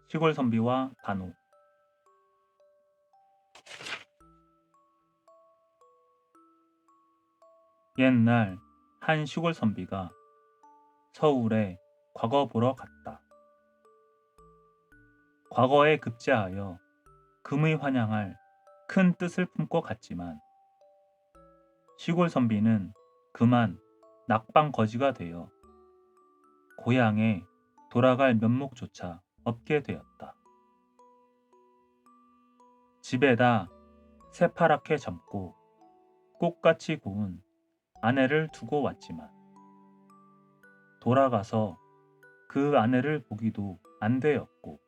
시골 선비와 간호. 옛날 한 시골 선비가 서울에 과거 보러 갔다. 과거에 급제하여 금의 환영할 큰 뜻을 품고 갔지만 시골 선비는 그만 낙방 거지가 되어 고향에 돌아갈 면목조차 없게 되었다. 집에다 새파랗게 젊고 꽃같이 고운 아내를 두고 왔지만 돌아가서 그 아내를 보기도 안 되었고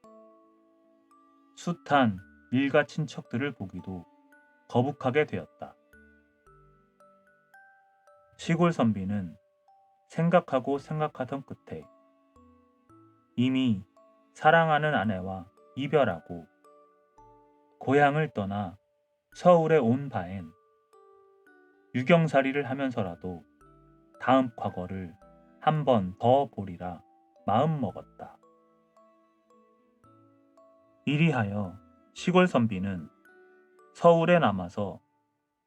숱한 일가 친척들을 보기도 거북하게 되었다. 시골 선비는 생각하고 생각하던 끝에 이미 사랑하는 아내와 이별하고 고향을 떠나 서울에 온 바엔 유경살이를 하면서라도 다음 과거를 한 번 더 보리라 마음먹었다. 이리하여 시골 선비는 서울에 남아서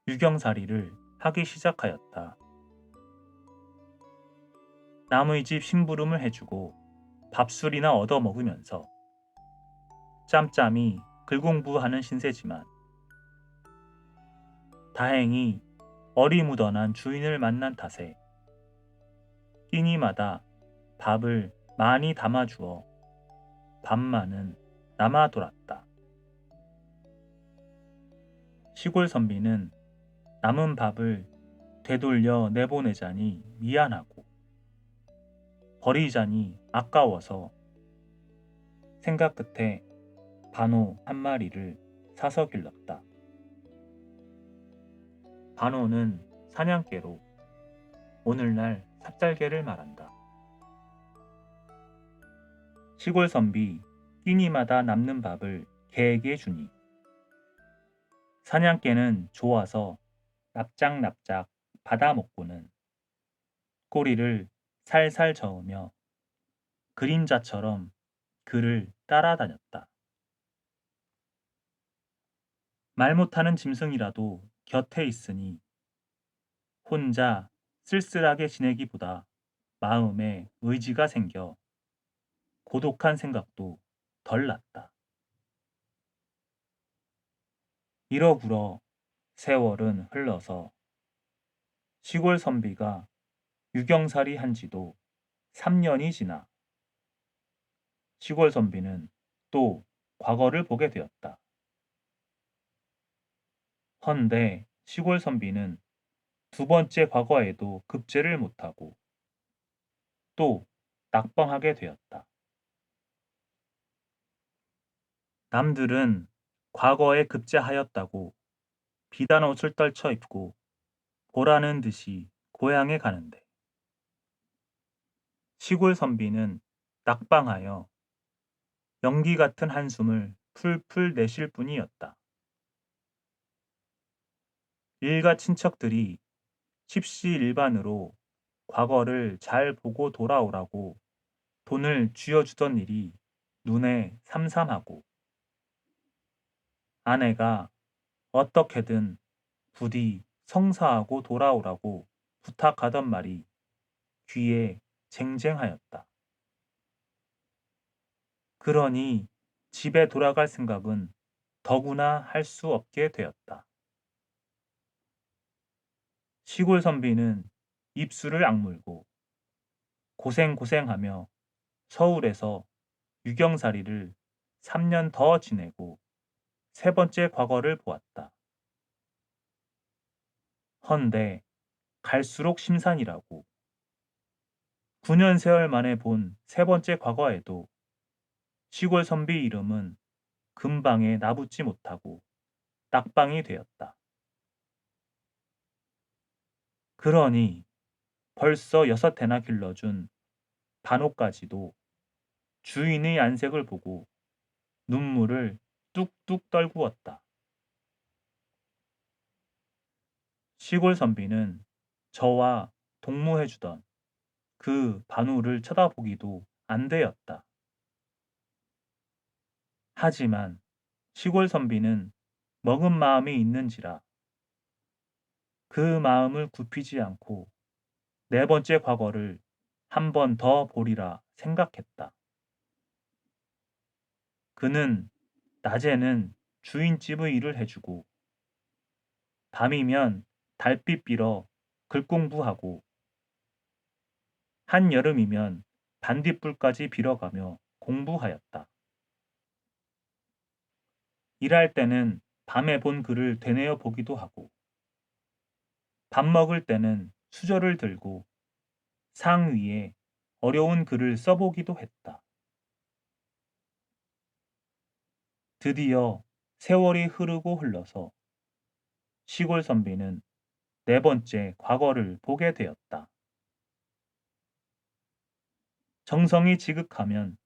유경살이를 하기 시작하였다. 남의 집 심부름을 해주고 밥술이나 얻어먹으면서 짬짬이 글공부하는 신세지만 다행히 어리무던한 주인을 만난 탓에 끼니마다 밥을 많이 담아주어 밥만은 남아 돌았다. 시골 선비는 남은 밥을 되돌려 내보내자니 미안하고 버리자니 아까워서 생각 끝에 반호 한 마리를 사서 길렀다. 반호는 사냥개로 오늘날 삽살개를 말한다. 시골 선비 끼니마다 남는 밥을 개에게 주니 사냥개는 좋아서 납작납작 받아먹고는 꼬리를 살살 저으며 그림자처럼 그를 따라다녔다. 말 못하는 짐승이라도 곁에 있으니 혼자 쓸쓸하게 지내기보다 마음에 의지가 생겨 고독한 생각도 덜 났다. 이러구러 세월은 흘러서 시골 선비가 유경살이 한 지도 3년이 지나 시골 선비는 또 과거를 보게 되었다. 헌데 시골 선비는 두 번째 과거에도 급제를 못하고 또 낙방하게 되었다. 남들은 과거에 급제하였다고 비단 옷을 떨쳐 입고 보라는 듯이 고향에 가는데 시골 선비는 낙방하여 연기 같은 한숨을 풀풀 내쉴 뿐이었다. 일가 친척들이 십시일반으로 과거를 잘 보고 돌아오라고 돈을 쥐어주던 일이 눈에 삼삼하고 아내가 어떻게든 부디 성사하고 돌아오라고 부탁하던 말이 귀에 쟁쟁하였다. 그러니 집에 돌아갈 생각은 더구나 할 수 없게 되었다. 시골 선비는 입술을 악물고 고생고생하며 서울에서 유경살이를 3년 더 지내고 세 번째 과거를 보았다. 헌데 갈수록 심산이라고 9년 세월 만에 본 세 번째 과거에도 시골 선비 이름은 금방에 나붙지 못하고 낙방이 되었다. 그러니 벌써 6해나 길러준 반호까지도 주인의 안색을 보고 눈물을 뚝뚝 떨구었다. 시골 선비는 저와 동무해주던 그 반우를 쳐다보기도 안 되었다. 하지만 시골 선비는 먹은 마음이 있는지라 그 마음을 굽히지 않고 네 번째 과거를 한 번 더 보리라 생각했다. 그는 낮에는 주인집의 일을 해주고 밤이면 달빛 빌어 글공부하고 한여름이면 반딧불까지 빌어가며 공부하였다. 일할 때는 밤에 본 글을 되뇌어 보기도 하고 밥 먹을 때는 수저를 들고 상 위에 어려운 글을 써보기도 했다. 드디어 세월이 흐르고 흘러서 시골 선비는 네 번째 과거를 보게 되었다. 정성이 지극하면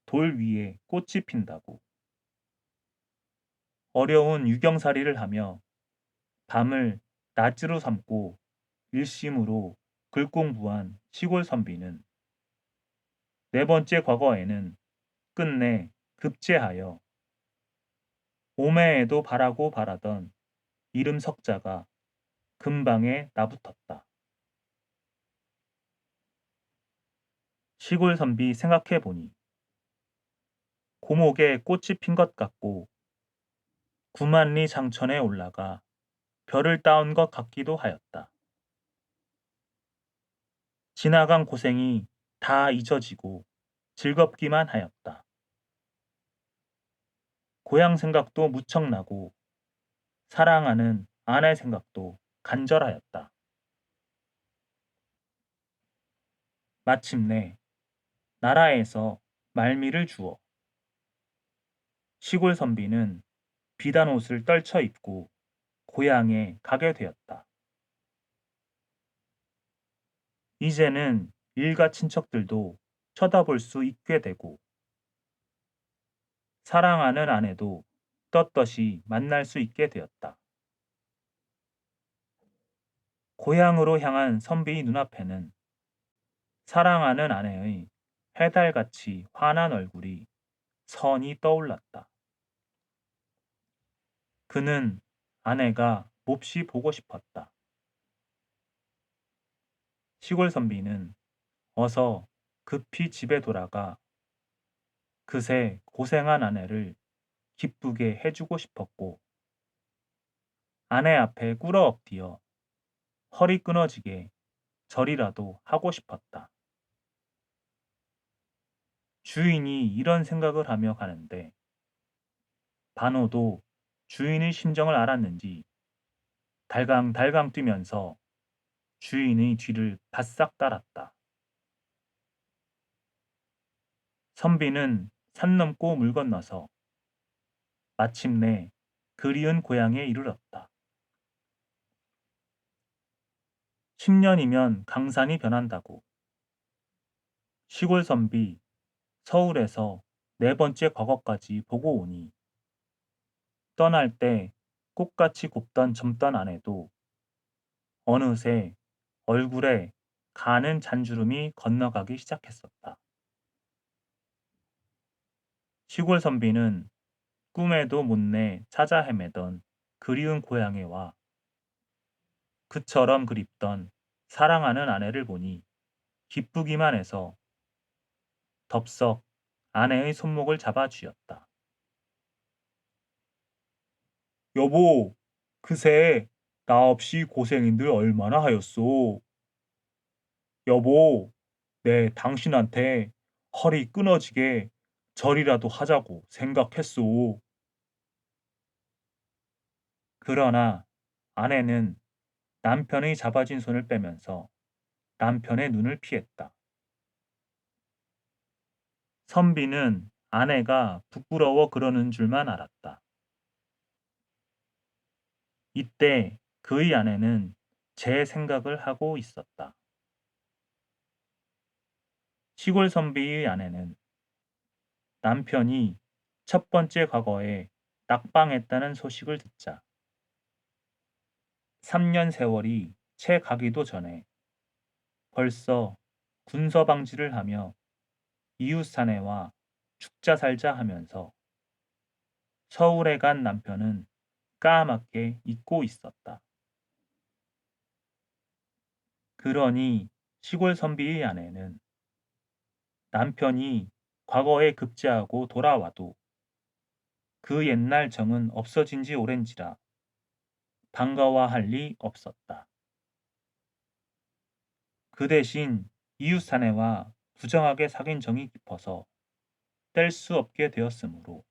돌 위에 꽃이 핀다고. 어려운 유경살이를 하며 밤을 낮으로 삼고 일심으로 글 공부한 시골 선비는 네 번째 과거에는 끝내 급제하여 오매에도 바라고 바라던 이름 석자가 금방에 나붙었다. 시골 선비 생각해 보니 고목에 꽃이 핀 것 같고 구만리 장천에 올라가 별을 따온 것 같기도 하였다. 지나간 고생이 다 잊어지고 즐겁기만 하였다. 고향 생각도 무척 나고 사랑하는 아내 생각도 간절하였다. 마침내 나라에서 말미를 주어 시골 선비는 비단 옷을 떨쳐 입고 고향에 가게 되었다. 이제는 일가 친척들도 쳐다볼 수 있게 되고 사랑하는 아내도 떳떳이 만날 수 있게 되었다. 고향으로 향한 선비 눈앞에는 사랑하는 아내의 해달같이 환한 얼굴이 선이 떠올랐다. 그는 아내가 몹시 보고 싶었다. 시골 선비는 어서 급히 집에 돌아가 그새 고생한 아내를 기쁘게 해주고 싶었고 아내 앞에 꿇어 엎드려 허리 끊어지게 절이라도 하고 싶었다. 주인이 이런 생각을 하며 가는데 반호도 주인의 심정을 알았는지 달강달강 뛰면서 주인의 뒤를 바싹 따랐다. 선비는 산 넘고 물 건너서 마침내 그리운 고향에 이르렀다. 10년이면 강산이 변한다고. 시골 선비 서울에서 네 번째 과거까지 보고 오니 떠날 때 꽃같이 곱던 젊던 아내도 어느새 얼굴에 가는 잔주름이 건너가기 시작했었다. 시골 선비는 꿈에도 못내 찾아 헤매던 그리운 고향에 와 그처럼 그립던 사랑하는 아내를 보니 기쁘기만 해서 덥석 아내의 손목을 잡아 쥐었다. 여보, 그새 나 없이 고생인들 얼마나 하였소? 여보, 내 당신한테 허리 끊어지게 절이라도 하자고 생각했소. 그러나 아내는 남편의 잡아진 손을 빼면서 남편의 눈을 피했다. 선비는 아내가 부끄러워 그러는 줄만 알았다. 이때 그의 아내는 제 생각을 하고 있었다. 시골 선비의 아내는 남편이 첫 번째 과거에 낙방했다는 소식을 듣자 3년 세월이 채 가기도 전에 벌써 군서방지를 하며 이웃사내와 죽자 살자 하면서 서울에 간 남편은 까맣게 잊고 있었다. 그러니 시골 선비의 아내는 남편이 과거에 급제하고 돌아와도 그 옛날 정은 없어진 지 오랜지라 반가워할 리 없었다. 그 대신 이웃 사내와 부정하게 사귄 정이 깊어서 뗄 수 없게 되었으므로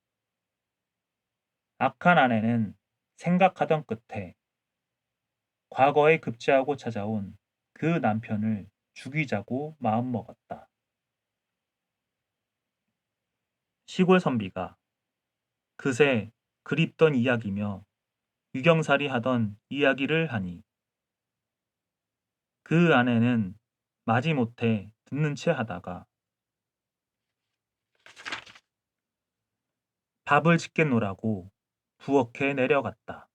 악한 아내는 생각하던 끝에 과거에 급제하고 찾아온 그 남편을 죽이자고 마음먹었다. 시골 선비가 그새 그립던 이야기며 유경살이 하던 이야기를 하니 그 아내는 마지못해 듣는 채 하다가 밥을 짓겠노라고 부엌에 내려갔다.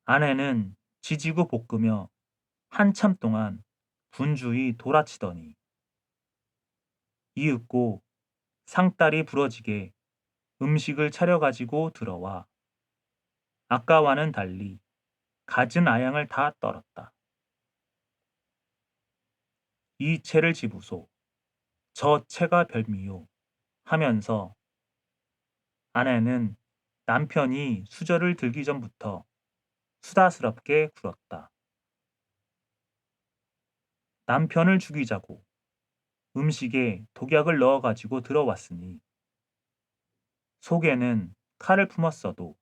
아내는 지지고 볶으며 한참 동안 분주히 돌아치더니 이윽고 상다리 부러지게 음식을 차려가지고 들어와 아까와는 달리 갖은 아양을 다 떨었다. 이 채를 집으소, 저 채가 별미요 하면서 아내는 남편이 수저를 들기 전부터 수다스럽게 굴었다. 남편을 죽이자고 음식에 독약을 넣어가지고 들어왔으니 속에는 칼을 품었어도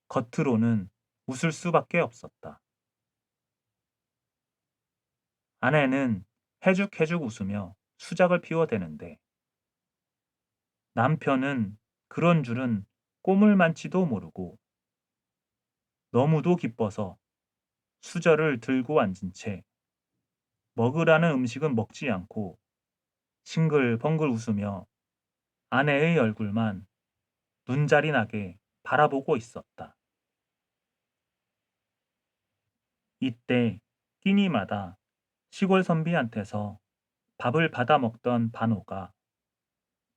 겉으로는 웃을 수밖에 없었다. 아내는 해죽해죽 웃으며 수작을 피워대는데 남편은 그런 줄은 꼬물만치도 모르고 너무도 기뻐서 수저를 들고 앉은 채 먹으라는 음식은 먹지 않고 싱글벙글 웃으며 아내의 얼굴만 눈살이 나게 바라보고 있었다. 이때 끼니마다 시골 선비한테서 밥을 받아 먹던 반호가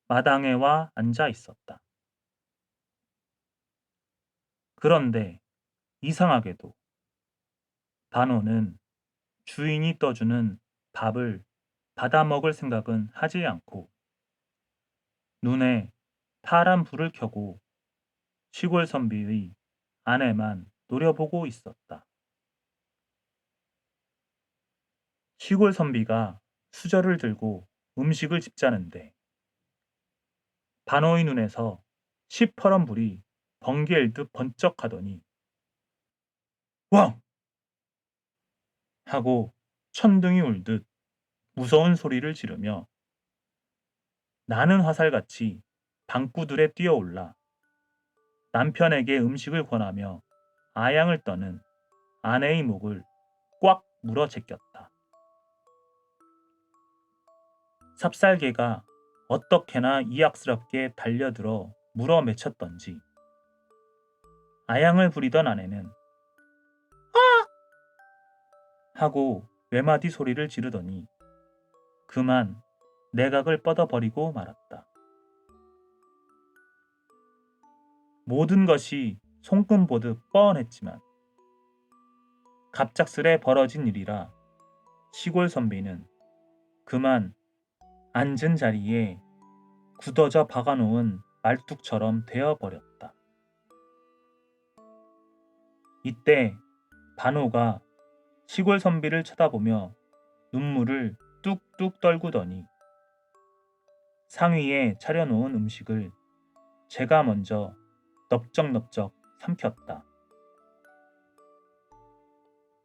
마당에 와 앉아 있었다. 그런데 이상하게도 반호는 주인이 떠주는 밥을 받아 먹을 생각은 하지 않고 눈에 파란 불을 켜고 시골 선비의 아내만 노려보고 있었다. 시골 선비가 수저를 들고 음식을 집자는데 반호의 눈에서 시퍼런 불이 번개 일듯 번쩍하더니 왕! 하고 천둥이 울듯 무서운 소리를 지르며 나는 화살같이 방구들에 뛰어올라 남편에게 음식을 권하며 아양을 떠는 아내의 목을 꽉 물어 제꼈다. 삽살개가 어떻게나 이악스럽게 달려들어 물어맺혔던지 아양을 부리던 아내는 하고 외마디 소리를 지르더니 그만 내각을 뻗어버리고 말았다. 모든 것이 손금 보듯 뻔했지만 갑작스레 벌어진 일이라 시골 선비는 그만 앉은 자리에 굳어져 박아놓은 말뚝처럼 되어버렸다. 이때 반호가 시골 선비를 쳐다보며 눈물을 뚝뚝 떨구더니 상위에 차려놓은 음식을 제가 먼저 넙적넙적 삼켰다.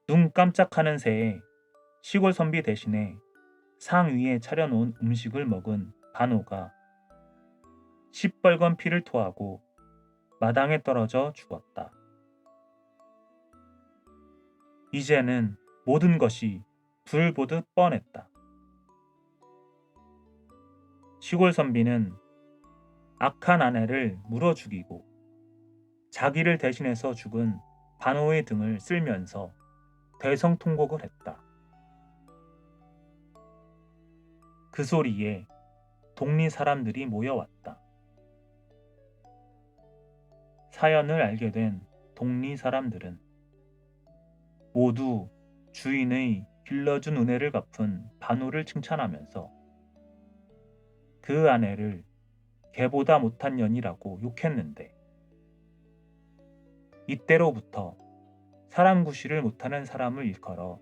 눈 깜짝하는 새에 시골 선비 대신에 상위에 차려놓은 음식을 먹은 반호가 시뻘건 피를 토하고 마당에 떨어져 죽었다. 이제는 모든 것이 불 보듯 뻔했다. 시골 선비는 악한 아내를 물어 죽이고 자기를 대신해서 죽은 반호의 등을 쓸면서 대성통곡을 했다. 그 소리에 동리 사람들이 모여왔다. 사연을 알게 된 동리 사람들은 모두 주인의 길러준 은혜를 갚은 반우를 칭찬하면서 그 아내를 개보다 못한 년이라고 욕했는데, 이때로부터 사람 구실을 못하는 사람을 일컬어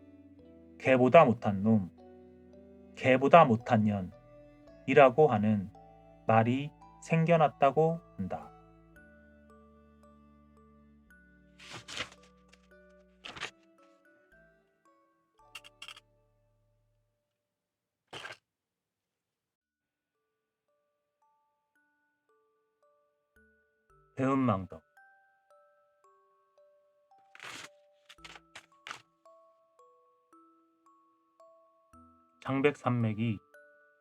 개보다 못한 놈, 개보다 못한 년이라고 하는 말이 생겨났다고 한다. 배은망덕. 장백산맥이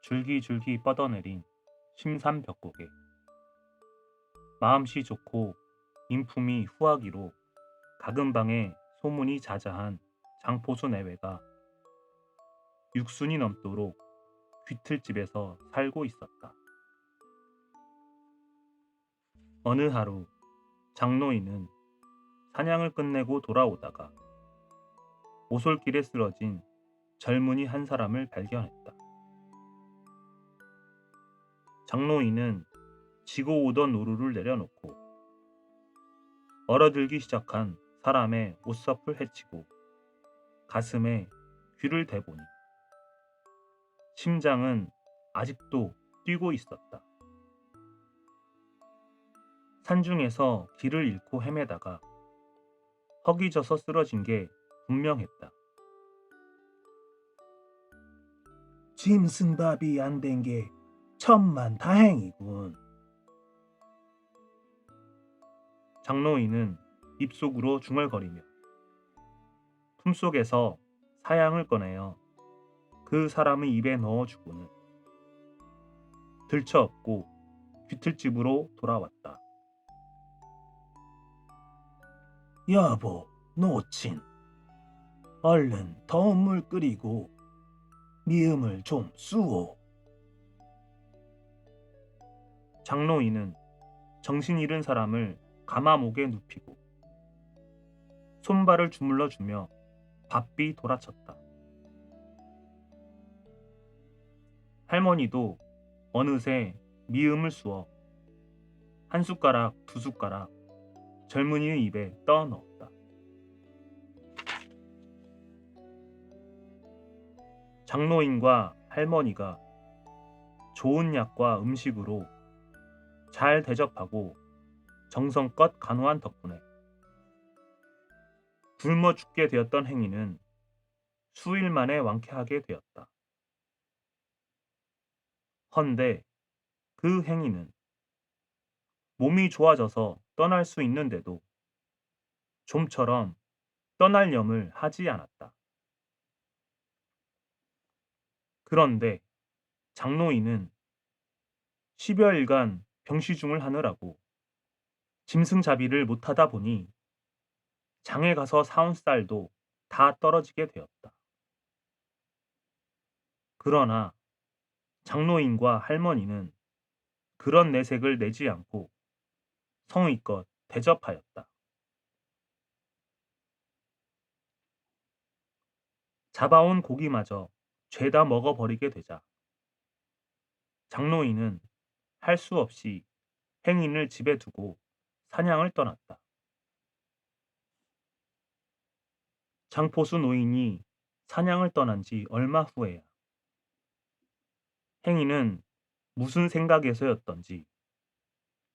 줄기줄기 뻗어내린 심산벽곡에 마음씨 좋고 인품이 후하기로 가금방에 소문이 자자한 장포수 내외가 육순이 넘도록 귀틀집에서 살고 있었다. 어느 하루 장노인은 사냥을 끝내고 돌아오다가 오솔길에 쓰러진 젊은이 한 사람을 발견했다. 장노인은 지고 오던 노루를 내려놓고 얼어들기 시작한 사람의 옷섭을 헤치고 가슴에 귀를 대보니 심장은 아직도 뛰고 있었다. 산중에서 길을 잃고 헤매다가 허기져서 쓰러진 게 분명했다. 짐승밥이 안 된 게 천만 다행이군. 장노인은 입속으로 중얼거리며 품속에서 사양을 꺼내어 그 사람의 입에 넣어주고는 들쳐업고 귀틀집으로 돌아왔다. 여보, 노친, 얼른 더운 물 끓이고 미음을 좀 쑤오. 장노인은 정신 잃은 사람을 가마목에 눕히고 손발을 주물러주며 바삐 돌아쳤다. 할머니도 어느새 미음을 쑤어 한 숟가락 두 숟가락 젊은이의 입에 떠 넣었다. 장노인과 할머니가 좋은 약과 음식으로 잘 대접하고 정성껏 간호한 덕분에 굶어 죽게 되었던 행인은 수일 만에 완쾌하게 되었다. 헌데 그 행인은 몸이 좋아져서 떠날 수 있는데도 좀처럼 떠날렴을 하지 않았다. 그런데 장노인은 10여일간 병시중을 하느라고 짐승잡이를 못하다 보니 장에 가서 사온 쌀도 다 떨어지게 되었다. 그러나 장노인과 할머니는 그런 내색을 내지 않고 성의껏 대접하였다. 잡아온 고기마저 죄다 먹어버리게 되자 장노인은 할 수 없이 행인을 집에 두고 사냥을 떠났다. 장포수 노인이 사냥을 떠난 지 얼마 후에야 행인은 무슨 생각에서였던지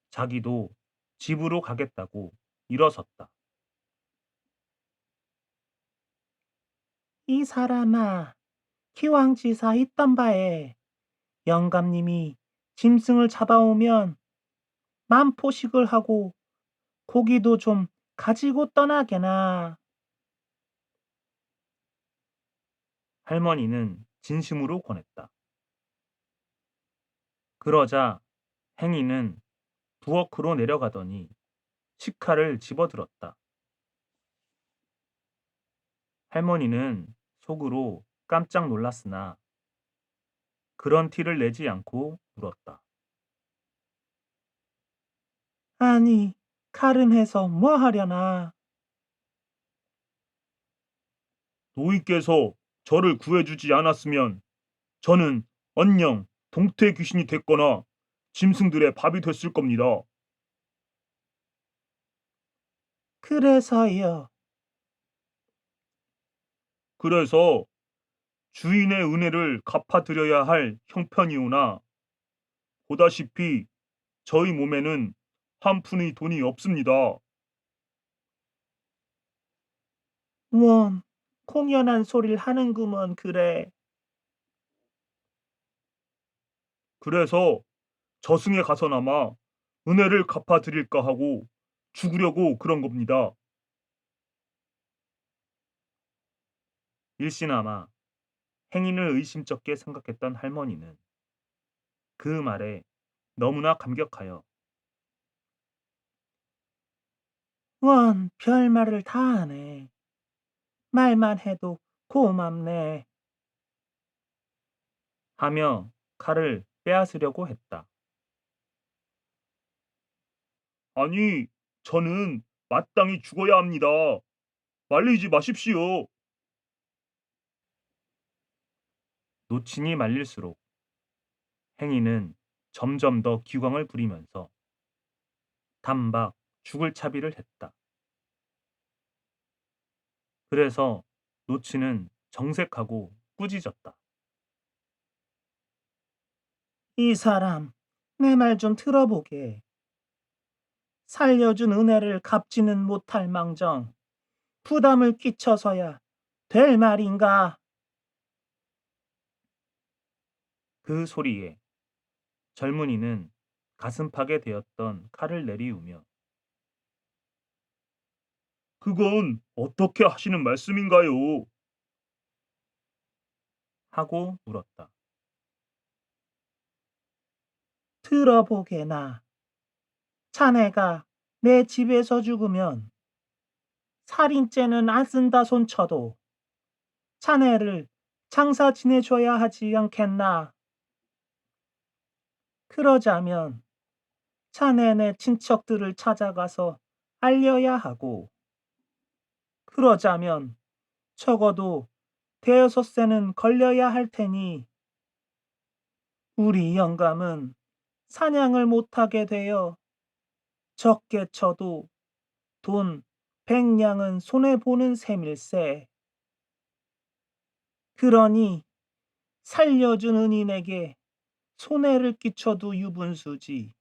자기도 집으로 가겠다고 일어섰다. 이 사람아, 기왕지사 있던 바에 영감님이 짐승을 잡아오면 만포식을 하고 고기도 좀 가지고 떠나게나. 할머니는 진심으로 권했다. 그러자 행인은 부엌으로 내려가더니 식칼을 집어들었다. 할머니는 속으로 깜짝 놀랐으나 그런 티를 내지 않고 울었다. 아니, 칼은 해서 뭐 하려나? 노인께서 저를 구해주지 않았으면 저는 언령 동태 귀신이 됐거나 짐승들의 밥이 됐을 겁니다. 그래서요. 그래서 주인의 은혜를 갚아드려야 할 형편이오나 보다시피 저희 몸에는 한 푼의 돈이 없습니다. 원, 공연한 소리를 하는구먼, 그래. 그래서 저승에 가서나마 은혜를 갚아드릴까 하고 죽으려고 그런 겁니다. 일시나마 행인을 의심쩍게 생각했던 할머니는 그 말에 너무나 감격하여 원, 별말을 다 하네. 말만 해도 고맙네. 하며 칼을 빼앗으려고 했다. 아니, 저는 마땅히 죽어야 합니다. 말리지 마십시오. 노친이 말릴수록 행인은 점점 더 기광을 부리면서 단박 죽을 차비를 했다. 그래서 노치는 정색하고 꾸짖었다. 이 사람, 내 말 좀 들어보게. 살려준 은혜를 갚지는 못할 망정, 부담을 끼쳐서야 될 말인가? 그 소리에 젊은이는 가슴팍에 대었던 칼을 내리우며 그건 어떻게 하시는 말씀인가요? 하고 물었다. 들어보게나. 자네가 내 집에서 죽으면 살인죄는 안 쓴다 손쳐도 자네를 장사 지내줘야 하지 않겠나? 그러자면 자네네 친척들을 찾아가서 알려야 하고, 그러자면 적어도 대여섯 세는 걸려야 할 테니 우리 영감은 사냥을 못하게 되어 적게 쳐도 돈 100냥은 손해보는 셈일세. 그러니 살려준 은인에게 손해를 끼쳐도 유분수지.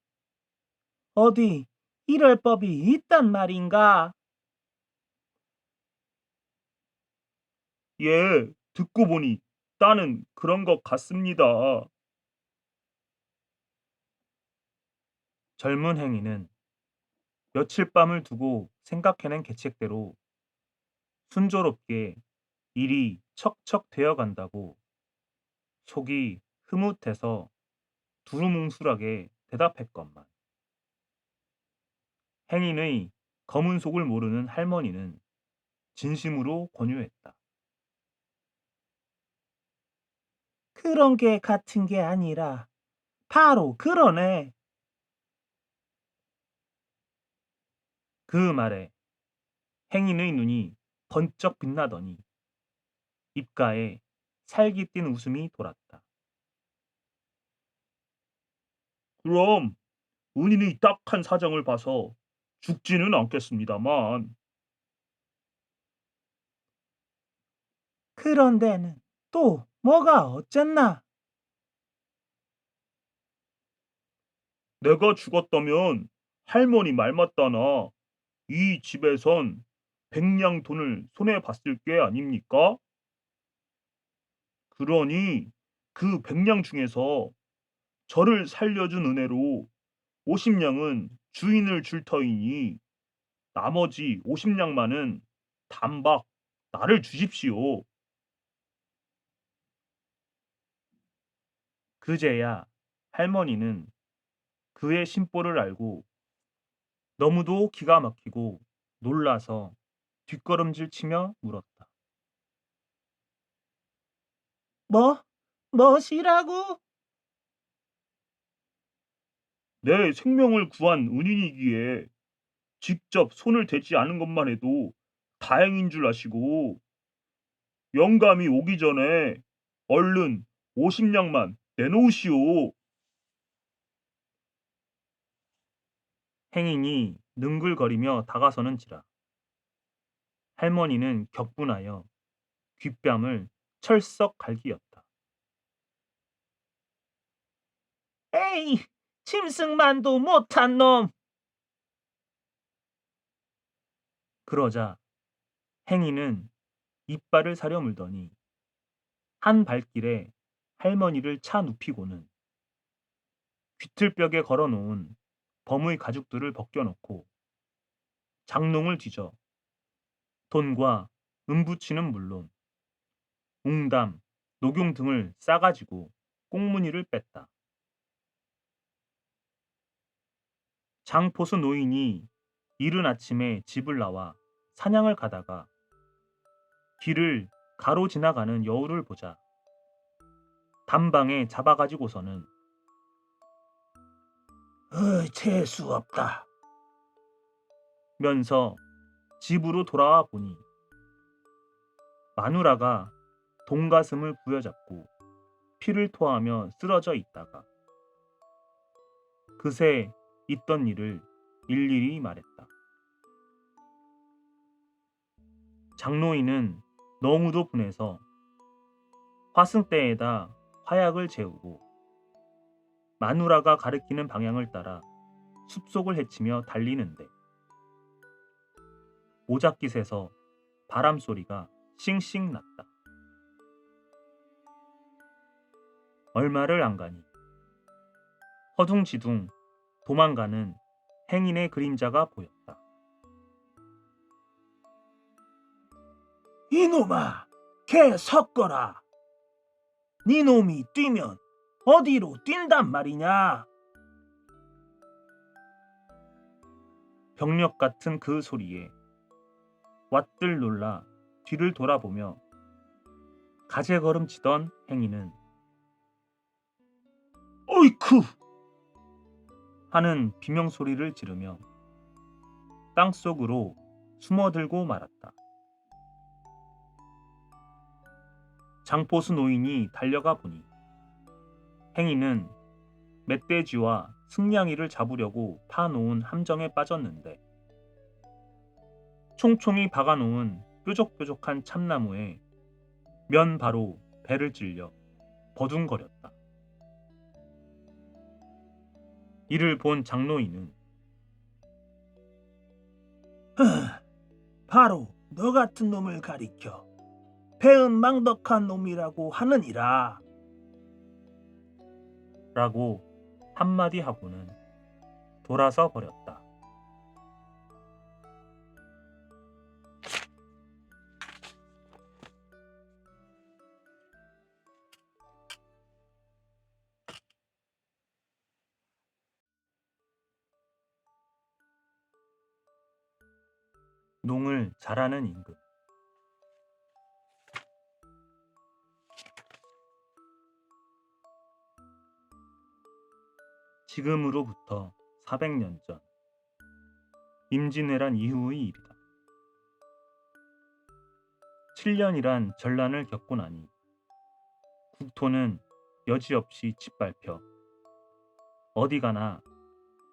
어디 이럴 법이 있단 말인가? 예, 듣고 보니 따는 그런 것 같습니다. 젊은 행인은 며칠 밤을 두고 생각해낸 계책대로 순조롭게 일이 척척 되어 간다고 속이 흐뭇해서 두루뭉술하게 대답했건만 행인의 검은 속을 모르는 할머니는 진심으로 권유했다. 그런 게 같은 게 아니라 바로 그러네. 그 말에 행인의 눈이 번쩍 빛나더니 입가에 살기 띤 웃음이 돌았다. 그럼 은인이 딱한 사정을 봐서 죽지는 않겠습니다만 그런 데는 또 뭐가 어쨌나? 내가 죽었다면 할머니 말 맞다나 이 집에선 백냥 돈을 손에 봤을 게 아닙니까? 그러니 그 백냥 중에서 저를 살려준 은혜로 50냥은 주인을 줄 터이니 나머지 50냥만은 단박 나를 주십시오. 그제야 할머니는 그의 심보를 알고 너무도 기가 막히고 놀라서 뒷걸음질 치며 물었다. 뭐? 뭐시라고? 내 생명을 구한 은인이기에 직접 손을 대지 않은 것만 해도 다행인 줄 아시고 영감이 오기 전에 얼른 50냥만 내놓으시오. 행인이 능글거리며 다가서는지라 할머니는 격분하여 귓뺨을 철썩 갈기었다. 에이, 짐승만도 못한 놈! 그러자 행인은 이빨을 사려 물더니 한 발길에 할머니를 차 눕히고는 귀틀벽에 걸어놓은 범의 가죽들을 벗겨놓고 장롱을 뒤져 돈과 은부치는 물론 웅담, 녹용 등을 싸가지고 꽁무니를 뺐다. 장포수 노인이 이른 아침에 집을 나와 사냥을 가다가 길을 가로 지나가는 여우를 보자 단방에 잡아가지고서는 재수 없다. 면서 집으로 돌아와 보니 마누라가 동가슴을 부여잡고 피를 토하며 쓰러져 있다가 그새 있던 일을 일일이 말했다. 장로인은 너무도 분해서 화승대에다 화약을 재우고 마누라가 가리키는 방향을 따라 숲속을 헤치며 달리는데 오작깃에서 바람소리가 싱싱 났다. 얼마를 안 가니 허둥지둥 도망가는 행인의 그림자가 보였다. 이놈아, 개 섞어라. 네 놈이 뛰면 어디로 뛴단 말이냐? 병력 같은 그 소리에 왓들 놀라 뒤를 돌아보며 가재걸음 치던 행인은 어이쿠! 하는 비명소리를 지르며 땅속으로 숨어들고 말았다. 장포수 노인이 달려가 보니 행인은 멧돼지와 승냥이를 잡으려고 파놓은 함정에 빠졌는데 총총히 박아놓은 뾰족뾰족한 참나무에 면 바로 배를 찔려 버둥거렸다. 이를 본 장로인은 바로 너 같은 놈을 가리켜 배은망덕한 놈이라고 하느니라. 라고 한마디 하고는 돌아서 버렸다. 농을 잘하는 임금. 지금으로부터 400년 전 임진왜란 이후의 일이다. 7년이란 전란을 겪고 나니 국토는 여지없이 짓밟혀 어디 가나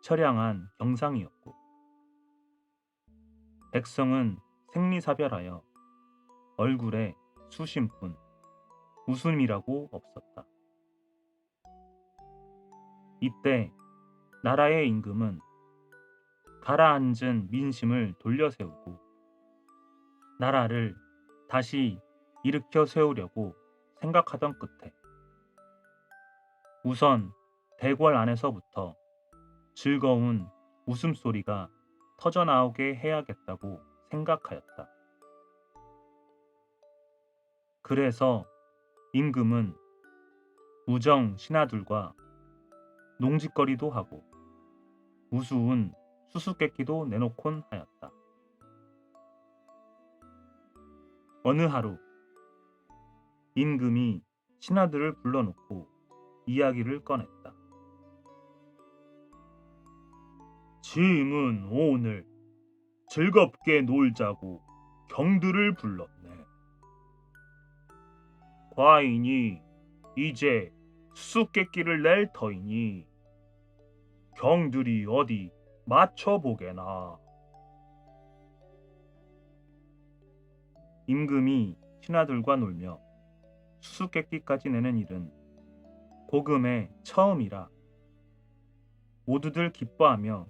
처량한 경상이었고 백성은 생리사별하여 얼굴에 수심뿐 웃음이라고 없었다. 이때 나라의 임금은 가라앉은 민심을 돌려세우고 나라를 다시 일으켜 세우려고 생각하던 끝에 우선 대궐 안에서부터 즐거운 웃음소리가 터져나오게 해야겠다고 생각하였다. 그래서 임금은 우정 신하들과 농짓거리도 하고 우스운 수수께끼도 내놓곤 하였다. 어느 하루 임금이 신하들을 불러놓고 이야기를 꺼냈다. 짐은 오늘 즐겁게 놀자고 경들을 불렀네. 과인이 이제 수수께끼를 낼 터이니 경들이 어디 맞춰보게나. 임금이 신하들과 놀며 수수께끼까지 내는 일은 고금의 처음이라 모두들 기뻐하며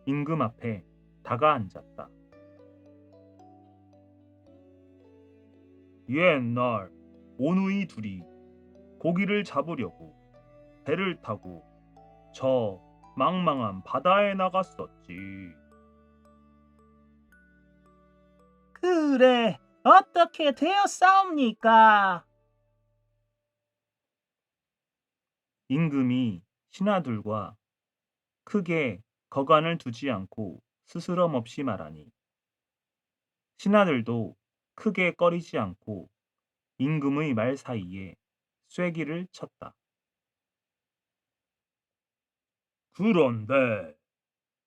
임금 앞에 다가 앉았다. 옛날 오누이 둘이 고기를 잡으려고 배를 타고 저 망망한 바다에 나갔었지. 그래, 어떻게 되었사옵니까? 임금이 신하들과 크게 거간을 두지 않고 스스럼 없이 말하니 신하들도 크게 꺼리지 않고 임금의 말 사이에 쐐기를 쳤다. 그런데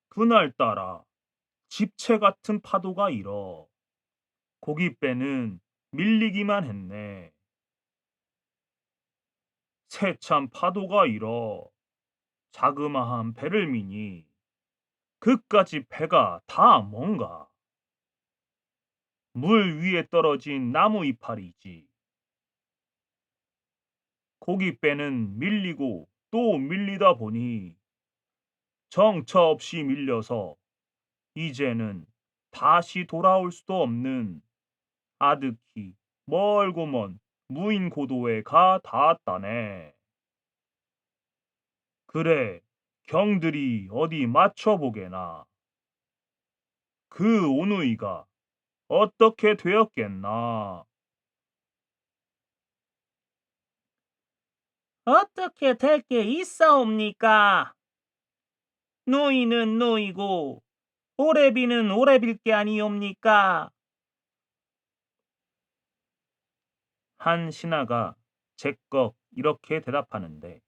그날따라 집채 같은 파도가 일어 고깃배는 밀리기만 했네. 세찬 파도가 일어 자그마한 배를 미니 그까지 배가 다 뭔가 물 위에 떨어진 나무 이파리지. 고깃배는 밀리고 또 밀리다 보니 정처 없이 밀려서 이제는 다시 돌아올 수도 없는 아득히 멀고 먼 무인 고도에 가 닿았다네. 그래, 경들이 어디 맞춰보게나. 그 오누이가 어떻게 되었겠나. 어떻게 될 게 있사옵니까? 노이는 노이고 오래비는 오래빌 게 아니옵니까? 한 신하가 제꺽 이렇게 대답하는데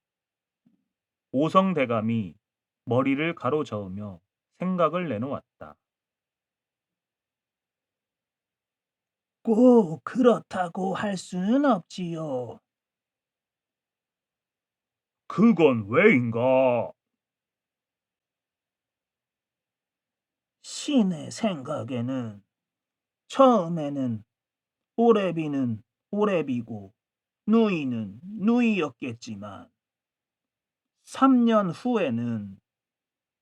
오성대감이 머리를 가로저으며 생각을 내놓았다. 꼭 그렇다고 할 수는 없지요. 그건 왜인가? 신의 생각에는 처음에는 오래비는 오래비고 누이는 누이였겠지만 3년 후에는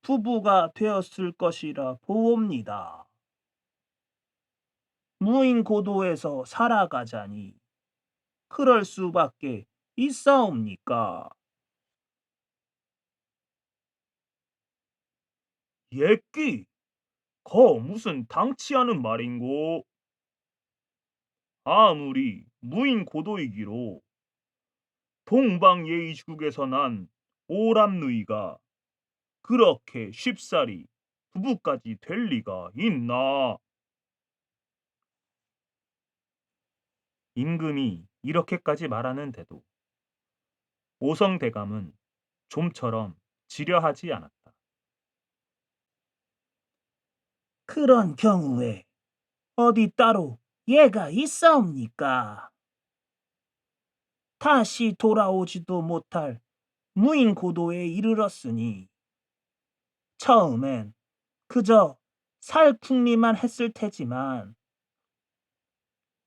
부부가 되었을 것이라 보옵니다. 무인 고도에서 살아가자니 그럴 수밖에 있사옵니까? 예끼, 거 무슨 당치 않은 말인고? 아무리 무인 고도이기로 동방예의주국에서 난 오람누이가 그렇게 쉽사리 부부까지 될 리가 있나? 임금이 이렇게까지 말하는데도 오성대감은 좀처럼 지려하지 않았다. 그런 경우에 어디 따로 예가 있사옵니까? 다시 돌아오지도 못할 무인 고도에 이르렀으니 처음엔 그저 살궁리만 했을 테지만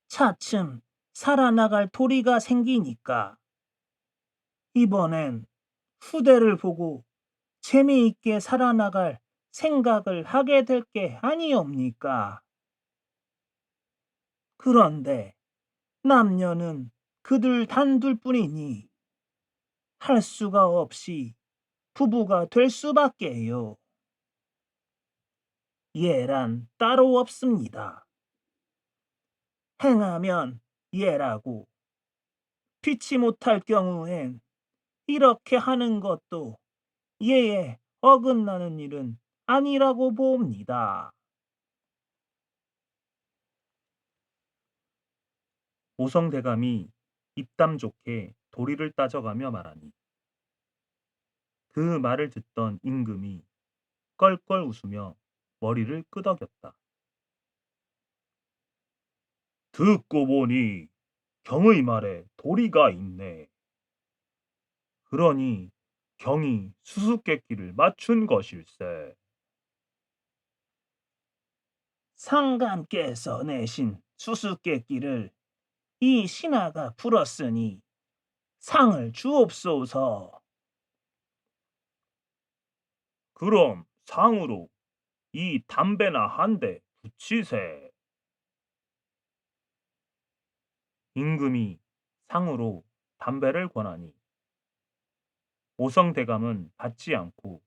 차츰 살아나갈 도리가 생기니까 이번엔 후대를 보고 재미있게 살아나갈 생각을 하게 될 게 아니옵니까? 그런데 남녀는 그들 단둘뿐이니 할 수가 없이 부부가 될 수밖에요. 예란 따로 없습니다. 행하면 예라고 피치 못할 경우엔 이렇게 하는 것도 예에 어긋나는 일은 아니라고 봅니다. 오성대감이 입담 좋게 도리를 따져가며 말하니 그 말을 듣던 임금이 껄껄 웃으며 머리를 끄덕였다. 듣고 보니 경의 말에 도리가 있네. 그러니 경이 수수께끼를 맞춘 것일세. 상감께서 내신 수수께끼를 이 신하가 풀었으니 상을 주옵소서. 그럼 상으로 이 담배나 한 대 붙이세. 임금이 상으로 담배를 권하니 오성대감은 받지 않고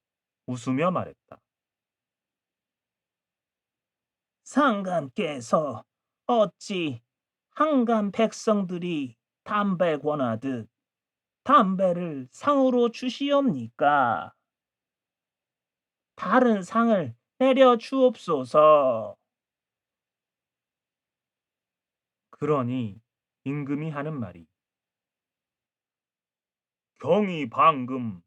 웃으며 말했다. 상감께서 어찌 한감 백성들이 담배 권하듯 담배를 상으로 주시옵니까? 다른 상을 내려 주옵소서. 그러니 임금이 하는 말이 경이 방금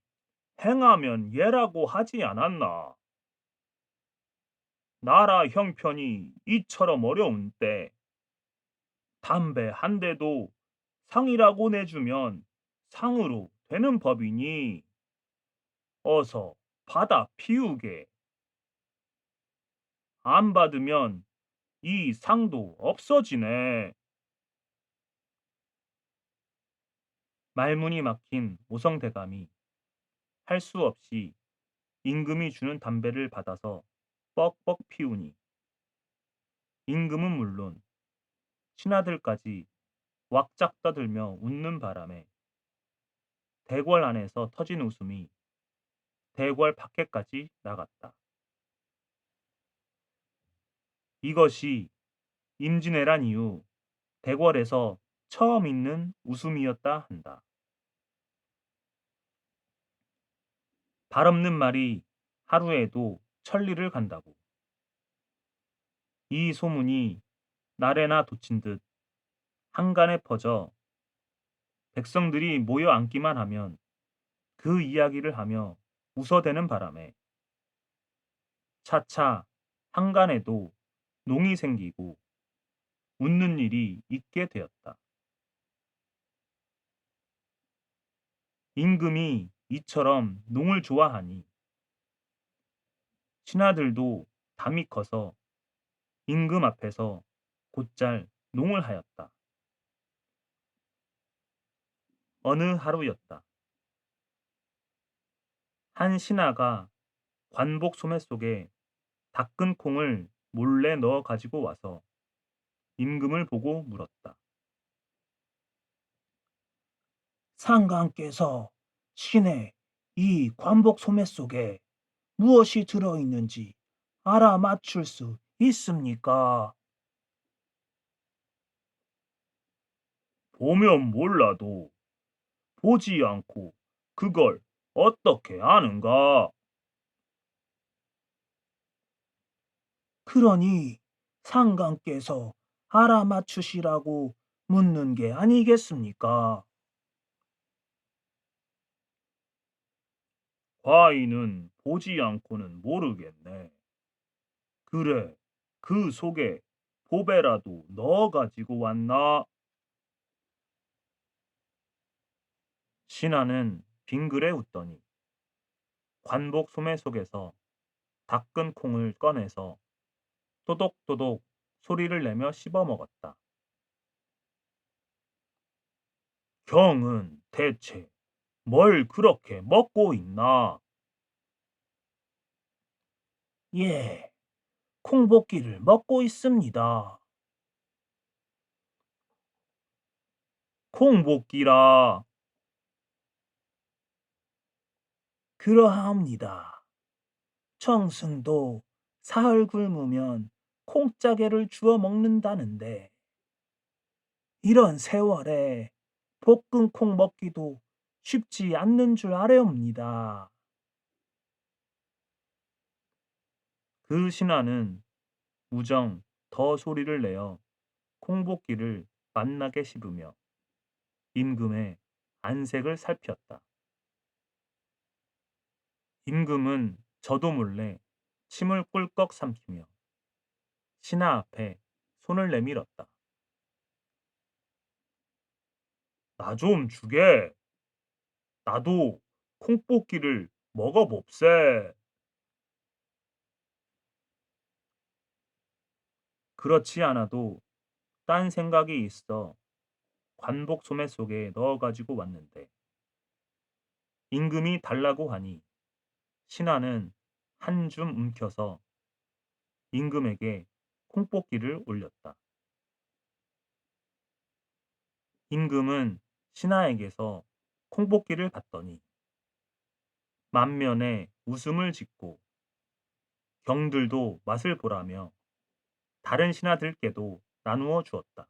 행하면 예라고 하지 않았나? 나라 형편이 이처럼 어려운 때 담배 한 대도 상이라고 내주면 상으로 되는 법이니 어서 받아 피우게. 안 받으면 이 상도 없어지네. 말문이 막힌 오성대감이 할 수 없이 임금이 주는 담배를 받아서 뻑뻑 피우니 임금은 물론 신하들까지 왁작 떠들며 웃는 바람에 대궐 안에서 터진 웃음이 대궐 밖에까지 나갔다. 이것이 임진왜란 이후 대궐에서 처음 있는 웃음이었다 한다. 발 없는 말이 하루에도 천리를 간다고. 이 소문이 날에나 돋친 듯 한간에 퍼져 백성들이 모여 앉기만 하면 그 이야기를 하며 웃어대는 바람에 차차 한간에도 농이 생기고 웃는 일이 있게 되었다. 임금이 이처럼 농을 좋아하니 신하들도 담이 커서 임금 앞에서 곧잘 농을 하였다. 어느 하루였다. 한 신하가 관복 소매 속에 닦은 콩을 몰래 넣어 가지고 와서 임금을 보고 물었다. 상감께서 신의 이 관복 소매 속에 무엇이 들어있는지 알아맞출 수 있습니까? 보면 몰라도 보지 않고 그걸 어떻게 아는가? 그러니 상감께서 알아맞추시라고 묻는 게 아니겠습니까? 과인은 보지 않고는 모르겠네. 그래, 그 속에 보배라도 넣어 가지고 왔나? 신하는 빙그레 웃더니 관복 소매 속에서 닦은 콩을 꺼내서 또독또독 소리를 내며 씹어 먹었다. 경은 대체 뭘 그렇게 먹고 있나? 예, 콩볶이를 먹고 있습니다. 콩볶이라. 그러하옵니다. 청승도 사흘 굶으면 콩짜개를 주워 먹는다는데 이런 세월에 볶은 콩 먹기도 쉽지 않는 줄 아뢰옵니다. 그 신하는 무정 더 소리를 내어 콩볶이를 맛나게 씹으며 임금의 안색을 살피었다. 임금은 저도 몰래 침을 꿀꺽 삼키며 신하 앞에 손을 내밀었다. 나 좀 주게. 나도 콩뽑기를 먹어봅세. 그렇지 않아도 딴 생각이 있어 관복 소매 속에 넣어가지고 왔는데 임금이 달라고 하니 신하는 한 줌 움켜서 임금에게 콩뽑기를 올렸다. 임금은 신하에게서 콩뽑기를 받더니 만면에 웃음을 짓고 경들도 맛을 보라며 다른 신하들께도 나누어 주었다.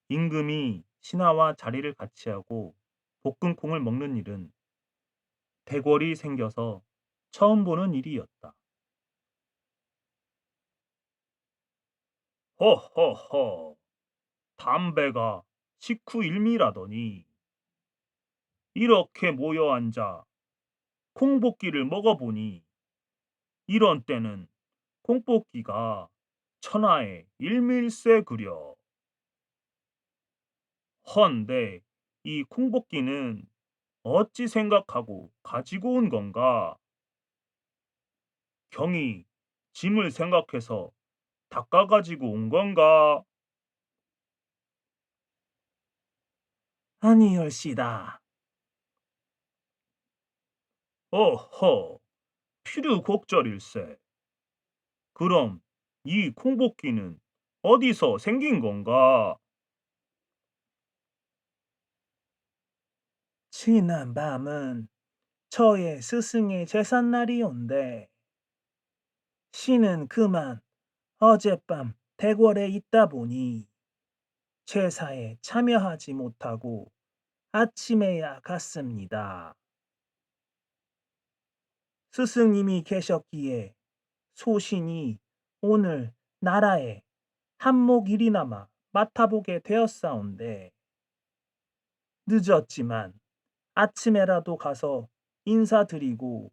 임금이 신하와 자리를 같이 하고 볶음콩을 먹는 일은 대궐이 생겨서 처음 보는 일이었다. 허허허, 담배가 식후일미라더니 이렇게 모여 앉아 콩볶이를 먹어보니 이런 때는 콩볶이가 천하의 일밀세 그려. 헌데 이 콩볶이는 어찌 생각하고 가지고 온 건가? 경이 짐을 생각해서 닦아가지고 온 건가? 아니올시다. 어허, 필요곡절일세. 그럼 이 콩볶이는 어디서 생긴 건가? 지난 밤은 저의 스승의 제삿날이온데 신은 그만 어젯밤 대궐에 있다 보니 제사에 참여하지 못하고 아침에야 갔습니다. 스승님이 계셨기에 소신이 오늘 나라에 한몫일이나마 맡아보게 되었사온데 늦었지만 아침에라도 가서 인사드리고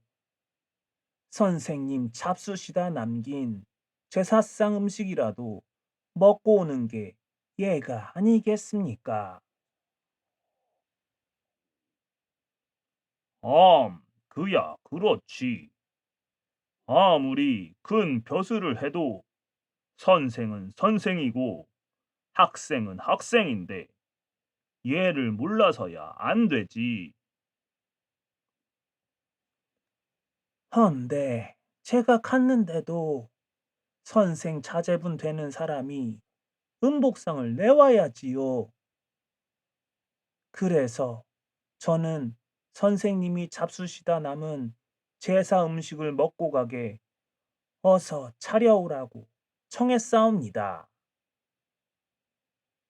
선생님 잡수시다 남긴 제사상 음식이라도 먹고 오는 게 예가 아니겠습니까? 그야 그렇지. 아무리 큰 벼슬을 해도 선생은 선생이고 학생은 학생인데 얘를 몰라서야 안 되지. 헌데 제가 갔는데도 선생 자제분 되는 사람이 음복상을 내와야지요. 그래서 저는 선생님이 잡수시다 남은 제사 음식을 먹고 가게 어서 차려오라고 청했사옵니다.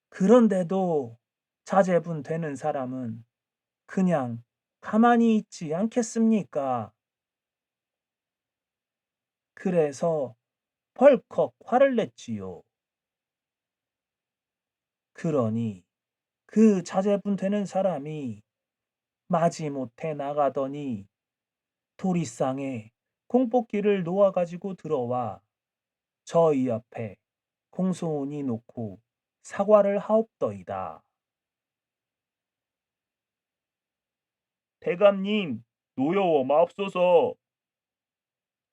그런데도 자제분 되는 사람은 그냥 가만히 있지 않겠습니까? 그래서 벌컥 화를 냈지요. 그러니 그 자제분 되는 사람이 마지못해 나가더니 도리상에 콩뽑기를 놓아가지고 들어와 저희 앞에 공손히 놓고 사과를 하옵더이다. 대감님, 노여워 마옵소서.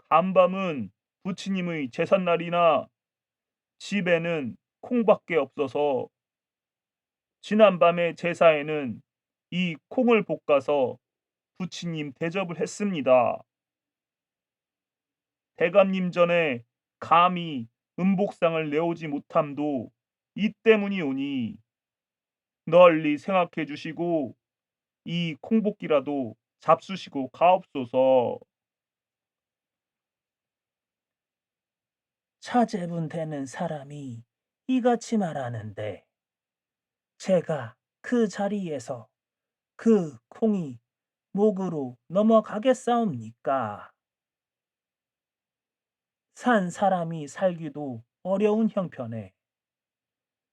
간밤은 부처님의 제삿날이나 집에는 콩밖에 없어서 지난밤의 제사에는 이 콩을 볶아서 부처님 대접을 했습니다. 대감님 전에 감히 음복상을 내오지 못함도 이 때문이오니 널리 생각해 주시고 이 콩볶이라도 잡수시고 가옵소서. 차제분 되는 사람이 이같이 말하는데 제가 그 자리에서 그 콩이 목으로 넘어가겠사옵니까? 산 사람이 살기도 어려운 형편에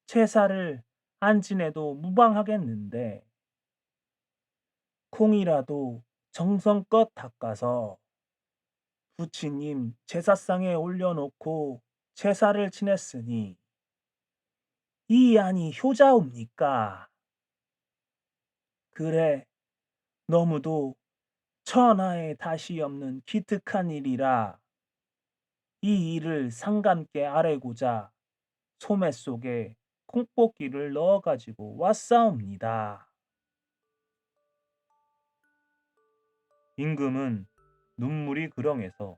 제사를 안 지내도 무방하겠는데 콩이라도 정성껏 닦아서 부처님 제사상에 올려놓고 제사를 지냈으니 이 안이 효자옵니까? 그래, 너무도 천하에 다시 없는 기특한 일이라 이 일을 상감께 아뢰고자 소매 속에 콩뽑기를 넣어가지고 왔사옵니다. 임금은 눈물이 그렁해서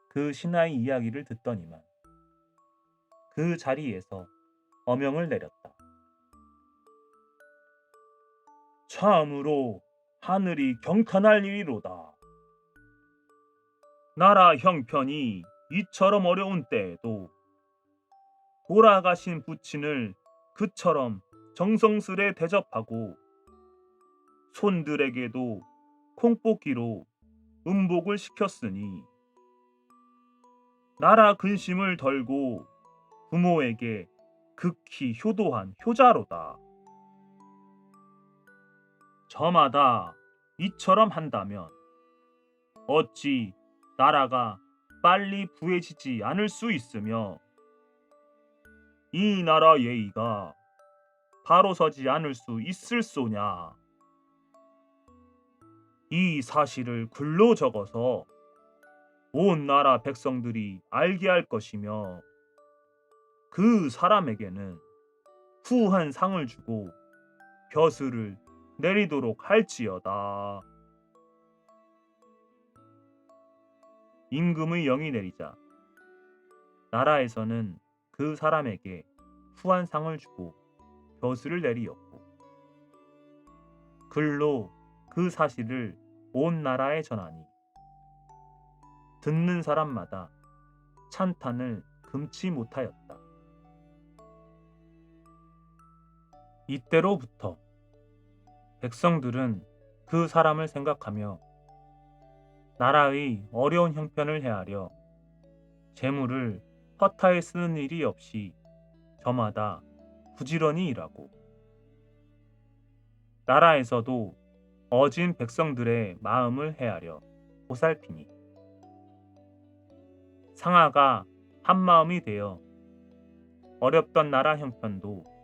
그 신하의 이야기를 듣더니만 그 자리에서 어명을 내렸다. 참으로 하늘이 경탄할 일이로다. 나라 형편이 이처럼 어려운 때에도 돌아가신 부친을 그처럼 정성스레 대접하고 손들에게도 콩뽑기로 음복을 시켰으니 나라 근심을 덜고 부모에게 극히 효도한 효자로다. 저마다 이처럼 한다면 어찌 나라가 빨리 부해지지 않을 수 있으며 이 나라 예의가 바로 서지 않을 수 있을 소냐. 이 사실을 글로 적어서 온 나라 백성들이 알게 할 것이며 그 사람에게는 후한 상을 주고 벼슬을 내리도록 할지어다. 임금의 영이 내리자 나라에서는 그 사람에게 후한 상을 주고 벼슬을 내리었고 글로 그 사실을 온 나라에 전하니 듣는 사람마다 찬탄을 금치 못하였다. 이때로부터 백성들은 그 사람을 생각하며 나라의 어려운 형편을 헤아려 재물을 허타에 쓰는 일이 없이 저마다 부지런히 일하고 나라에서도 어진 백성들의 마음을 헤아려 보살피니 상하가 한마음이 되어 어렵던 나라 형편도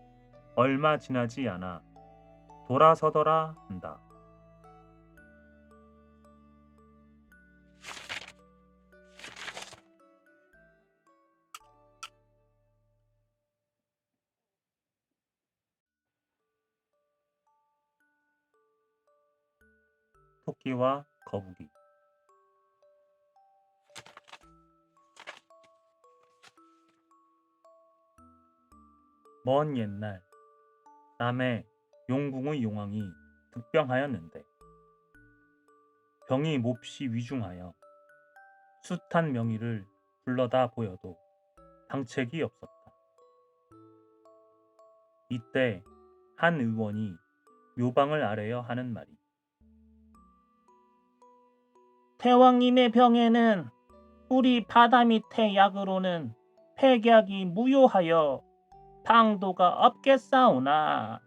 얼마 지나지 않아 돌아서더라 한다. 토끼와 거북이. 먼 옛날 남해 용궁의 용왕이 득병하였는데 병이 몹시 위중하여 숱한 명의를 불러다 보여도 방책이 없었다. 이때 한 의원이 묘방을 아뢰어 하는 말이 대왕님의 병에는 우리 바다 밑의 약으로는 백약이 무효하여 방도가 없겠사오나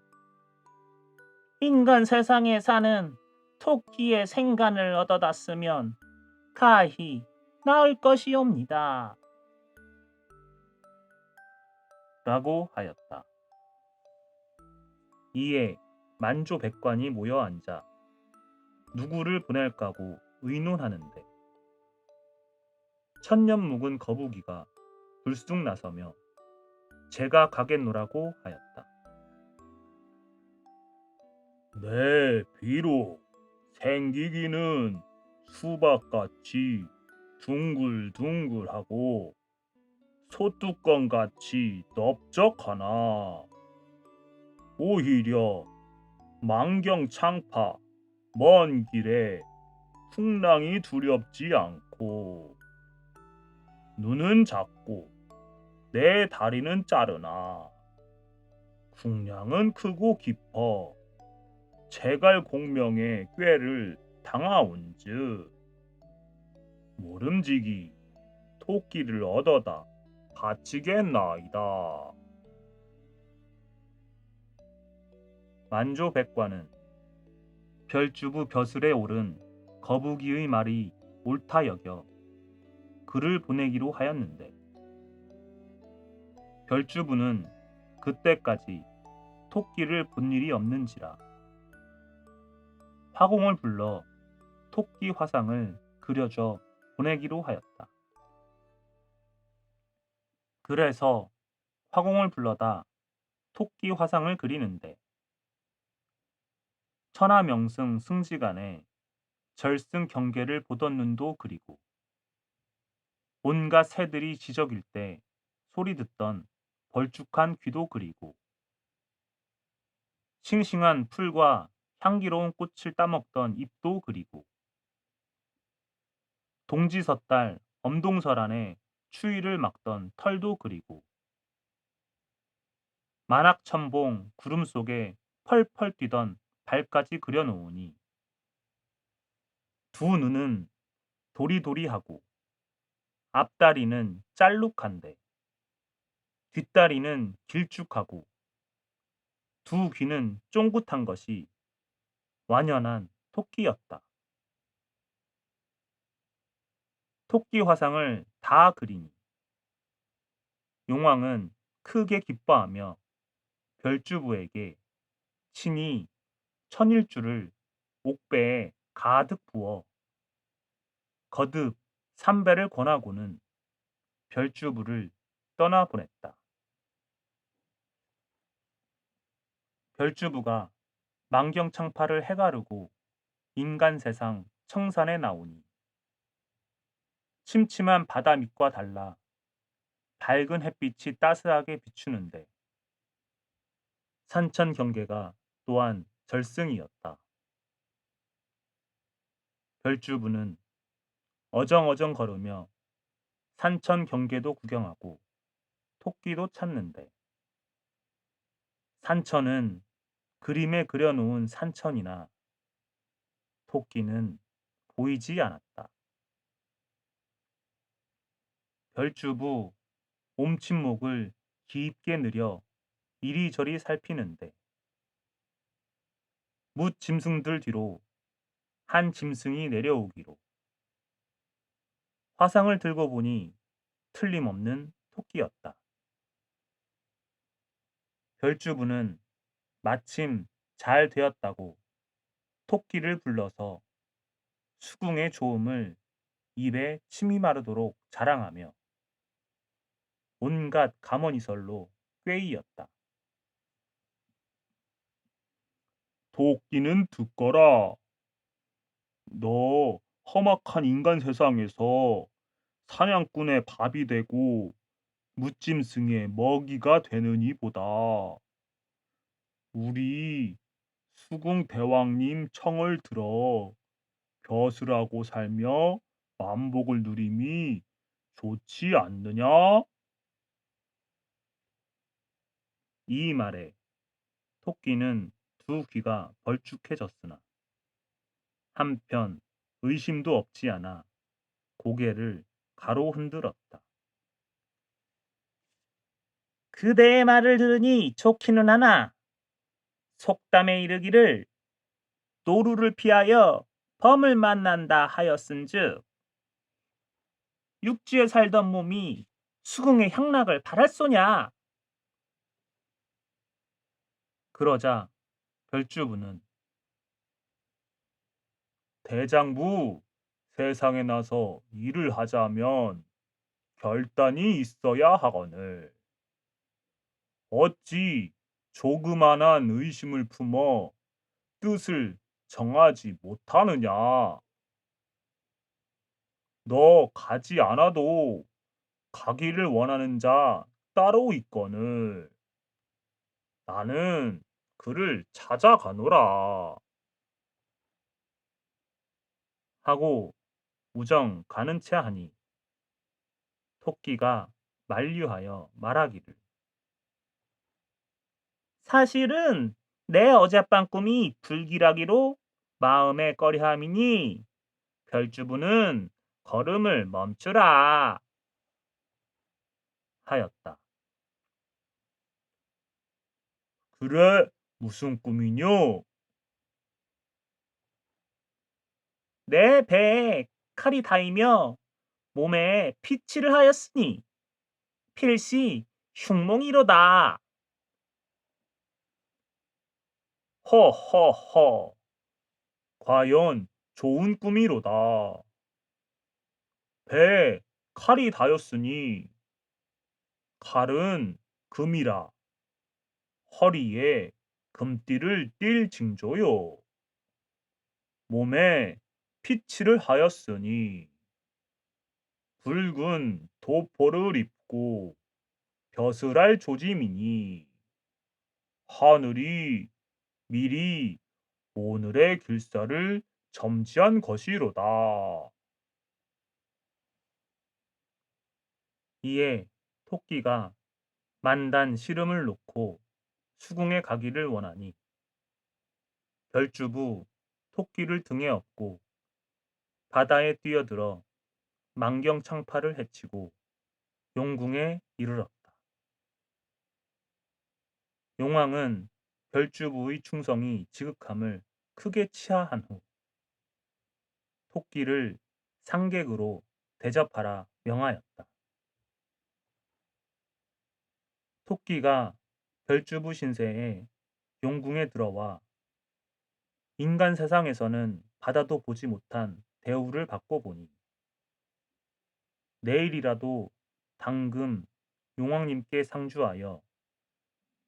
인간 세상에 사는 토끼의 생간을 얻어다 쓰면 가히 나을 것이옵니다. 라고 하였다. 이에 만조백관이 모여 앉아 누구를 보낼까고 의논하는데 천년 묵은 거북이가 불쑥 나서며 제가 가겠노라고 하였다. 네, 비록 생기기는 수박같이 둥글둥글하고 소뚜껑같이 넓적하나 오히려 만경창파 먼 길에 풍랑이 두렵지 않고 눈은 작고 내 다리는 짜르나 궁량은 크고 깊어 제갈 공명의 꾀를 당하온즉 모름지기 토끼를 얻어다 바치겠나이다. 만조백관은 별주부 벼슬에 오른 거북이의 말이 옳다 여겨 그를 보내기로 하였는데 별주부는 그때까지 토끼를 본 일이 없는지라 화공을 불러 토끼 화상을 그려줘 보내기로 하였다. 그래서 화공을 불러다 토끼 화상을 그리는데 천하명승 승지간에 절승 경계를 보던 눈도 그리고 온갖 새들이 지저길 때 소리 듣던 벌쭉한 귀도 그리고 싱싱한 풀과 향기로운 꽃을 따먹던 잎도 그리고 동지섣달 엄동설 안에 추위를 막던 털도 그리고 만학천봉 구름 속에 펄펄 뛰던 발까지 그려놓으니 두 눈은 도리도리하고 앞다리는 짤룩한데 뒷다리는 길쭉하고 두 귀는 쫑긋한 것이 완연한 토끼였다. 토끼 화상을 다 그리니 용왕은 크게 기뻐하며 별주부에게 친히 천일주를 옥배에 가득 부어 거듭 삼배를 권하고는 별주부를 떠나보냈다. 별주부가 만경창파를 해가르고 인간 세상 청산에 나오니 침침한 바다 밑과 달라 밝은 햇빛이 따스하게 비추는데 산천 경계가 또한 절승이었다. 별주부는 어정어정 걸으며 산천 경계도 구경하고 토끼도 찾는데 산천은 그림에 그려놓은 산천이나 토끼는 보이지 않았다. 별주부 옴침목을 깊게 늘여 이리저리 살피는데 뭇 짐승들 뒤로 한 짐승이 내려오기로 화상을 들고 보니 틀림없는 토끼였다. 별주부는 마침 잘 되었다고 토끼를 불러서 수궁의 좋음을 입에 침이 마르도록 자랑하며 온갖 감언이설로 꾀이었다. 토끼는 듣거라. 너 험악한 인간 세상에서 사냥꾼의 밥이 되고 무짐승의 먹이가 되느니보다 우리 수궁 대왕님 청을 들어 벼슬하고 살며 만복을 누림이 좋지 않느냐? 이 말에 토끼는 두 귀가 벌쭉해졌으나 한편 의심도 없지 않아 고개를 가로 흔들었다. 그대의 말을 들으니 좋기는 하나 속담에 이르기를 노루를 피하여 범을 만난다 하였은즉 육지에 살던 몸이 수궁의 향락을 바랄소냐. 그러자 별주부는 대장부, 세상에 나서 일을 하자면 결단이 있어야 하거늘 어찌 조그만한 의심을 품어 뜻을 정하지 못하느냐. 너 가지 않아도 가기를 원하는 자 따로 있거늘 나는 그를 찾아가노라 하고 우정 가는 채 하니 토끼가 만류하여 말하기를 사실은 내 어젯밤 꿈이 불길하기로 마음에 꺼려함이니 별주부는 걸음을 멈추라 하였다. 그래, 무슨 꿈이뇨? 내 배에 칼이 닿이며 몸에 피치를 하였으니 필시 흉몽이로다. 허허허. 과연 좋은 꿈이로다. 배에 칼이 닿였으니 칼은 금이라 허리에 금띠를 띌 징조요. 몸에 피치를 하였으니 붉은 도포를 입고 벼슬할 조짐이니 하늘이 미리 오늘의 길사를 점지한 것이로다. 이에 토끼가 만단 시름을 놓고 수궁에 가기를 원하니 별주부 토끼를 등에 업고 바다에 뛰어들어 만경창파를 해치고 용궁에 이르렀다. 용왕은 별주부의 충성이 지극함을 크게 치하한 후 토끼를 상객으로 대접하라 명하였다. 토끼가 별주부 신세에 용궁에 들어와 인간 세상에서는 받아도 보지 못한 대우를 받고 보니 내일이라도 당금 용왕님께 상주하여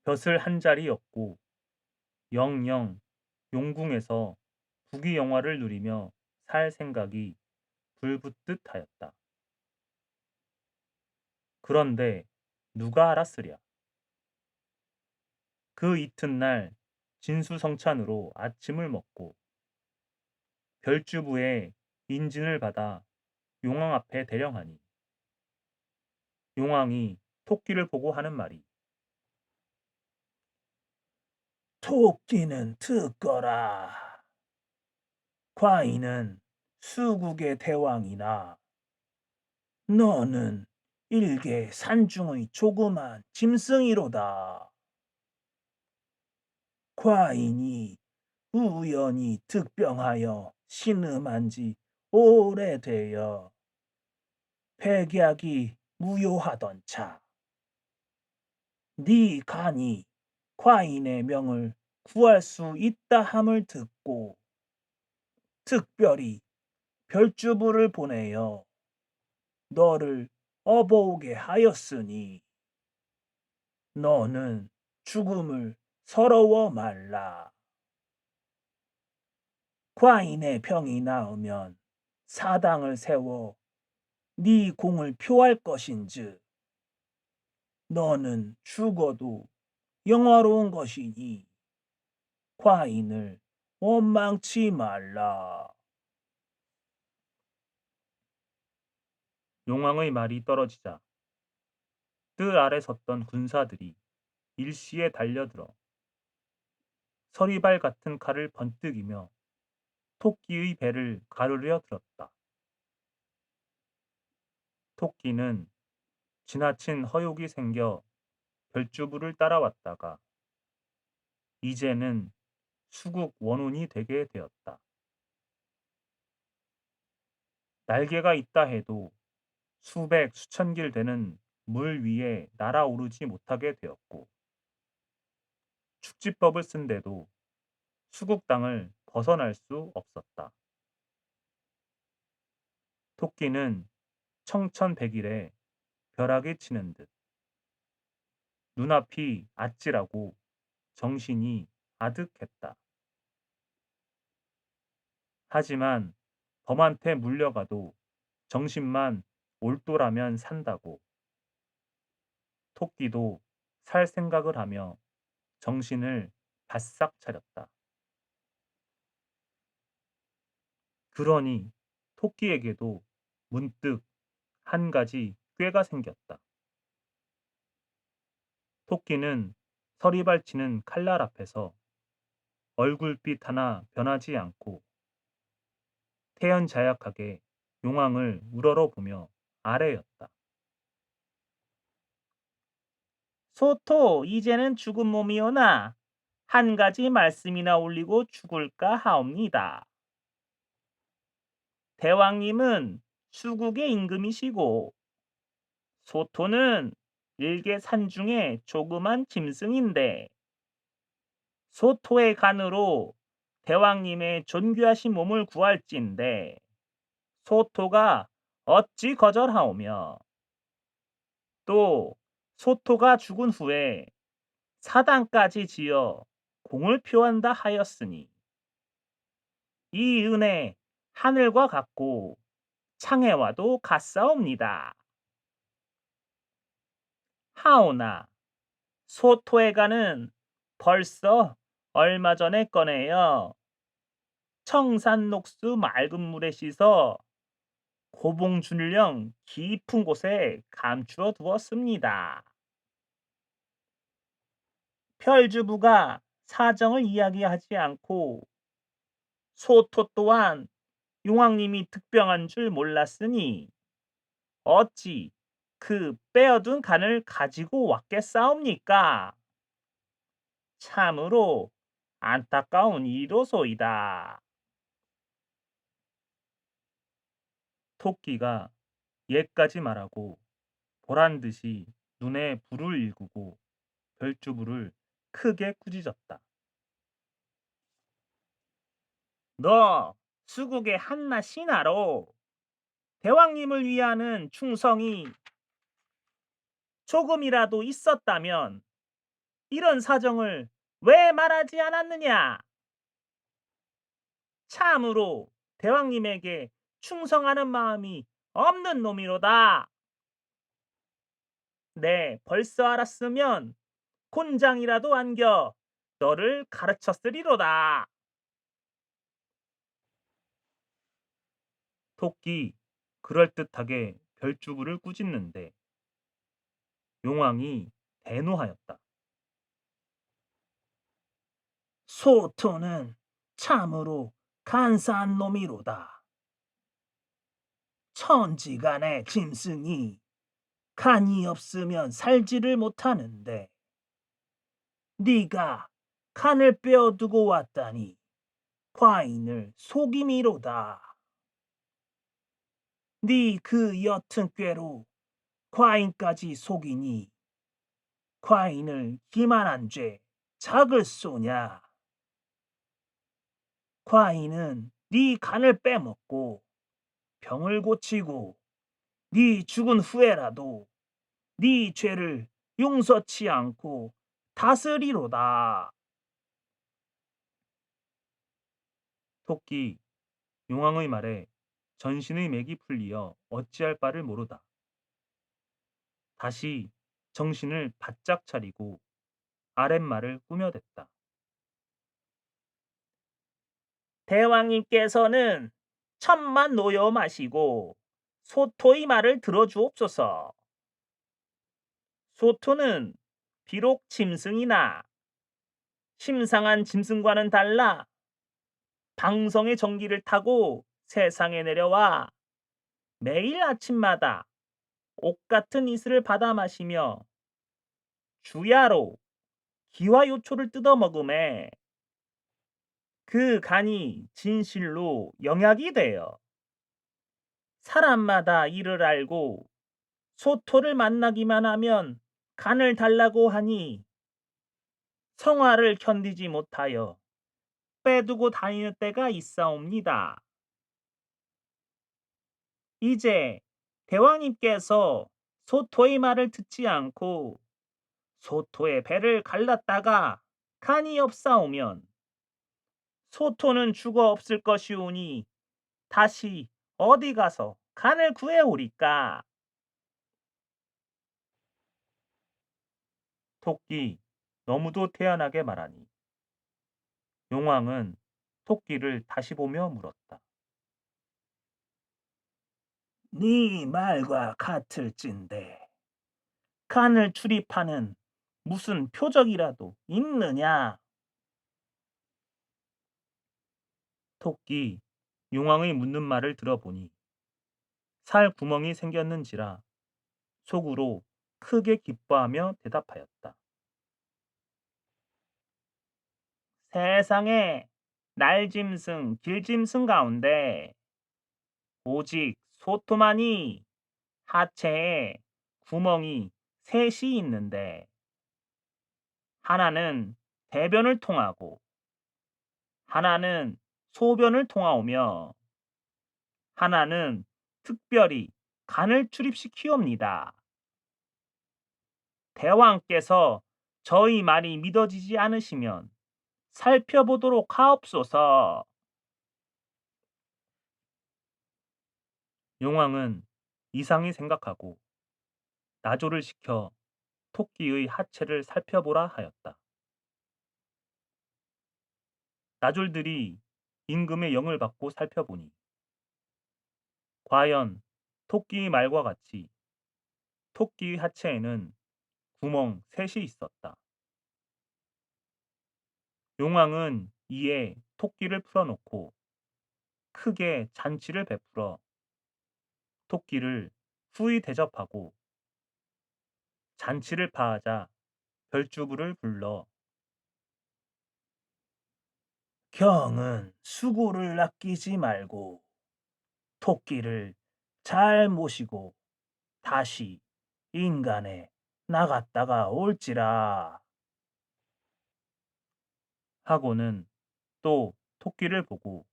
벼슬 한 자리 얻고 영영 용궁에서 부귀영화를 누리며 살 생각이 불붙듯 하였다. 그런데 누가 알았으랴. 그 이튿날 진수성찬으로 아침을 먹고 별주부의 인진을 받아 용왕 앞에 대령하니 용왕이 토끼를 보고 하는 말이 토끼는 듣거라. 과인은 수국의 대왕이나 너는 일개 산중의 조그만 짐승이로다. 과인이 우연히 득병하여 신음한 지 오래되어 백약이 무효하던 차. 네 간이 과인의 명을 구할 수 있다 함을 듣고 특별히 별주부를 보내어 너를 업어오게 하였으니 너는 죽음을 서러워 말라. 과인의 병이 나으면 사당을 세워 네 공을 표할 것인즉 너는 죽어도 영화로운 것이니 과인을 원망치 말라. 용왕의 말이 떨어지자 뜰 아래 섰던 군사들이 일시에 달려들어 서리발 같은 칼을 번뜩이며 토끼의 배를 가르려 들었다. 토끼는 지나친 허욕이 생겨 별주부를 따라왔다가 이제는 수국 원혼이 되게 되었다. 날개가 있다 해도 수백 수천 길 되는 물 위에 날아오르지 못하게 되었고 축지법을 쓴데도 수국 땅을 벗어날 수 없었다. 토끼는 청천백일에 벼락이 치는 듯 눈앞이 아찔하고 정신이 아득했다. 하지만 범한테 물려가도 정신만 올도라면 산다고 토끼도 살 생각을 하며 정신을 바싹 차렸다. 그러니 토끼에게도 문득 한 가지 꾀가 생겼다. 토끼는 서리발치는 칼날 앞에서 얼굴빛 하나 변하지 않고 태연자약하게 용왕을 우러러보며 아래였다. 소토, 이제는 죽은 몸이오나 한 가지 말씀이나 올리고 죽을까 하옵니다. 대왕님은 수국의 임금이시고 소토는 일개 산중의 조그만 짐승인데 소토의 간으로 대왕님의 존귀하신 몸을 구할진대 소토가 어찌 거절하오며 또 소토가 죽은 후에 사당까지 지어 공을 표한다 하였으니 이 은혜 하늘과 같고 창해와도 같사옵니다. 하오나 소토의 간은 벌써 얼마 전에 꺼내어 청산녹수 맑은 물에 씻어 고봉준령 깊은 곳에 감추어 두었습니다. 별주부가 사정을 이야기하지 않고 소토 또한 용왕님이 득병한 줄 몰랐으니 어찌 그 빼어둔 간을 가지고 왔겠사옵니까? 참으로 안타까운 일이로소이다. 토끼가 옛까지 말하고 보란 듯이 눈에 불을 일구고 별주부를 크게 꾸짖었다. 너 수국의 한낱 신하로 대왕님을 위하는 충성이 조금이라도 있었다면 이런 사정을 왜 말하지 않았느냐? 참으로 대왕님에게 충성하는 마음이 없는 놈이로다. 네, 벌써 알았으면 곤장이라도 안겨 너를 가르쳤으리로다. 토끼 그럴듯하게 별주부를 꾸짖는데 용왕이 대노하였다. 소토는 참으로 간사한 놈이로다. 천지간의 짐승이 간이 없으면 살지를 못하는데 네가 간을 빼어두고 왔다니 과인을 속임이로다. 네 그 옅은 꾀로 과인까지 속이니 과인을 기만한 죄 작을 쏘냐. 과인은 네 간을 빼먹고 병을 고치고 네 죽은 후에라도 네 죄를 용서치 않고 다스리로다. 토끼 용왕의 말에 전신의 맥이 풀리어 어찌할 바를 모르다. 다시 정신을 바짝 차리고 아랫말을 꾸며댔다. 대왕님께서는 천만 놓여 마시고 소토의 말을 들어주옵소서. 소토는 비록 짐승이나 심상한 짐승과는 달라 방성의 전기를 타고 세상에 내려와 매일 아침마다 옥 같은 이슬을 받아 마시며 주야로 기와요초를 뜯어 먹음에 그 간이 진실로 영약이 되어 사람마다 이를 알고 소토를 만나기만 하면 간을 달라고 하니 성화를 견디지 못하여 빼두고 다니는 때가 있사옵니다. 이제 대왕님께서 소토의 말을 듣지 않고 소토의 배를 갈랐다가 간이 없사오면 소토는 죽어 없을 것이오니 다시 어디 가서 간을 구해오리까? 토끼 너무도 태연하게 말하니 용왕은 토끼를 다시 보며 물었다. 네 말과 같을진데 간을 출입하는 무슨 표적이라도 있느냐? 토끼 용왕의 묻는 말을 들어보니 살 구멍이 생겼는지라 속으로 크게 기뻐하며 대답하였다. 세상에 날짐승, 길짐승 가운데 오직 소토만이 하체에 구멍이 셋이 있는데 하나는 대변을 통하고 하나는 소변을 통하오며 하나는 특별히 간을 출입시키옵니다. 대왕께서 저희 말이 믿어지지 않으시면 살펴보도록 하옵소서. 용왕은 이상히 생각하고 나조를 시켜 토끼의 하체를 살펴보라 하였다. 나졸들이 임금의 영을 받고 살펴보니 과연 토끼의 말과 같이 토끼의 하체에는 구멍 셋이 있었다. 용왕은 이에 토끼를 풀어놓고 크게 잔치를 베풀어 토끼를 후히 대접하고 잔치를 파하자 별주부를 불러 경은 수고를 아끼지 말고 토끼를 잘 모시고 다시 인간에 나갔다가 올지라 하고는 또 토끼를 보고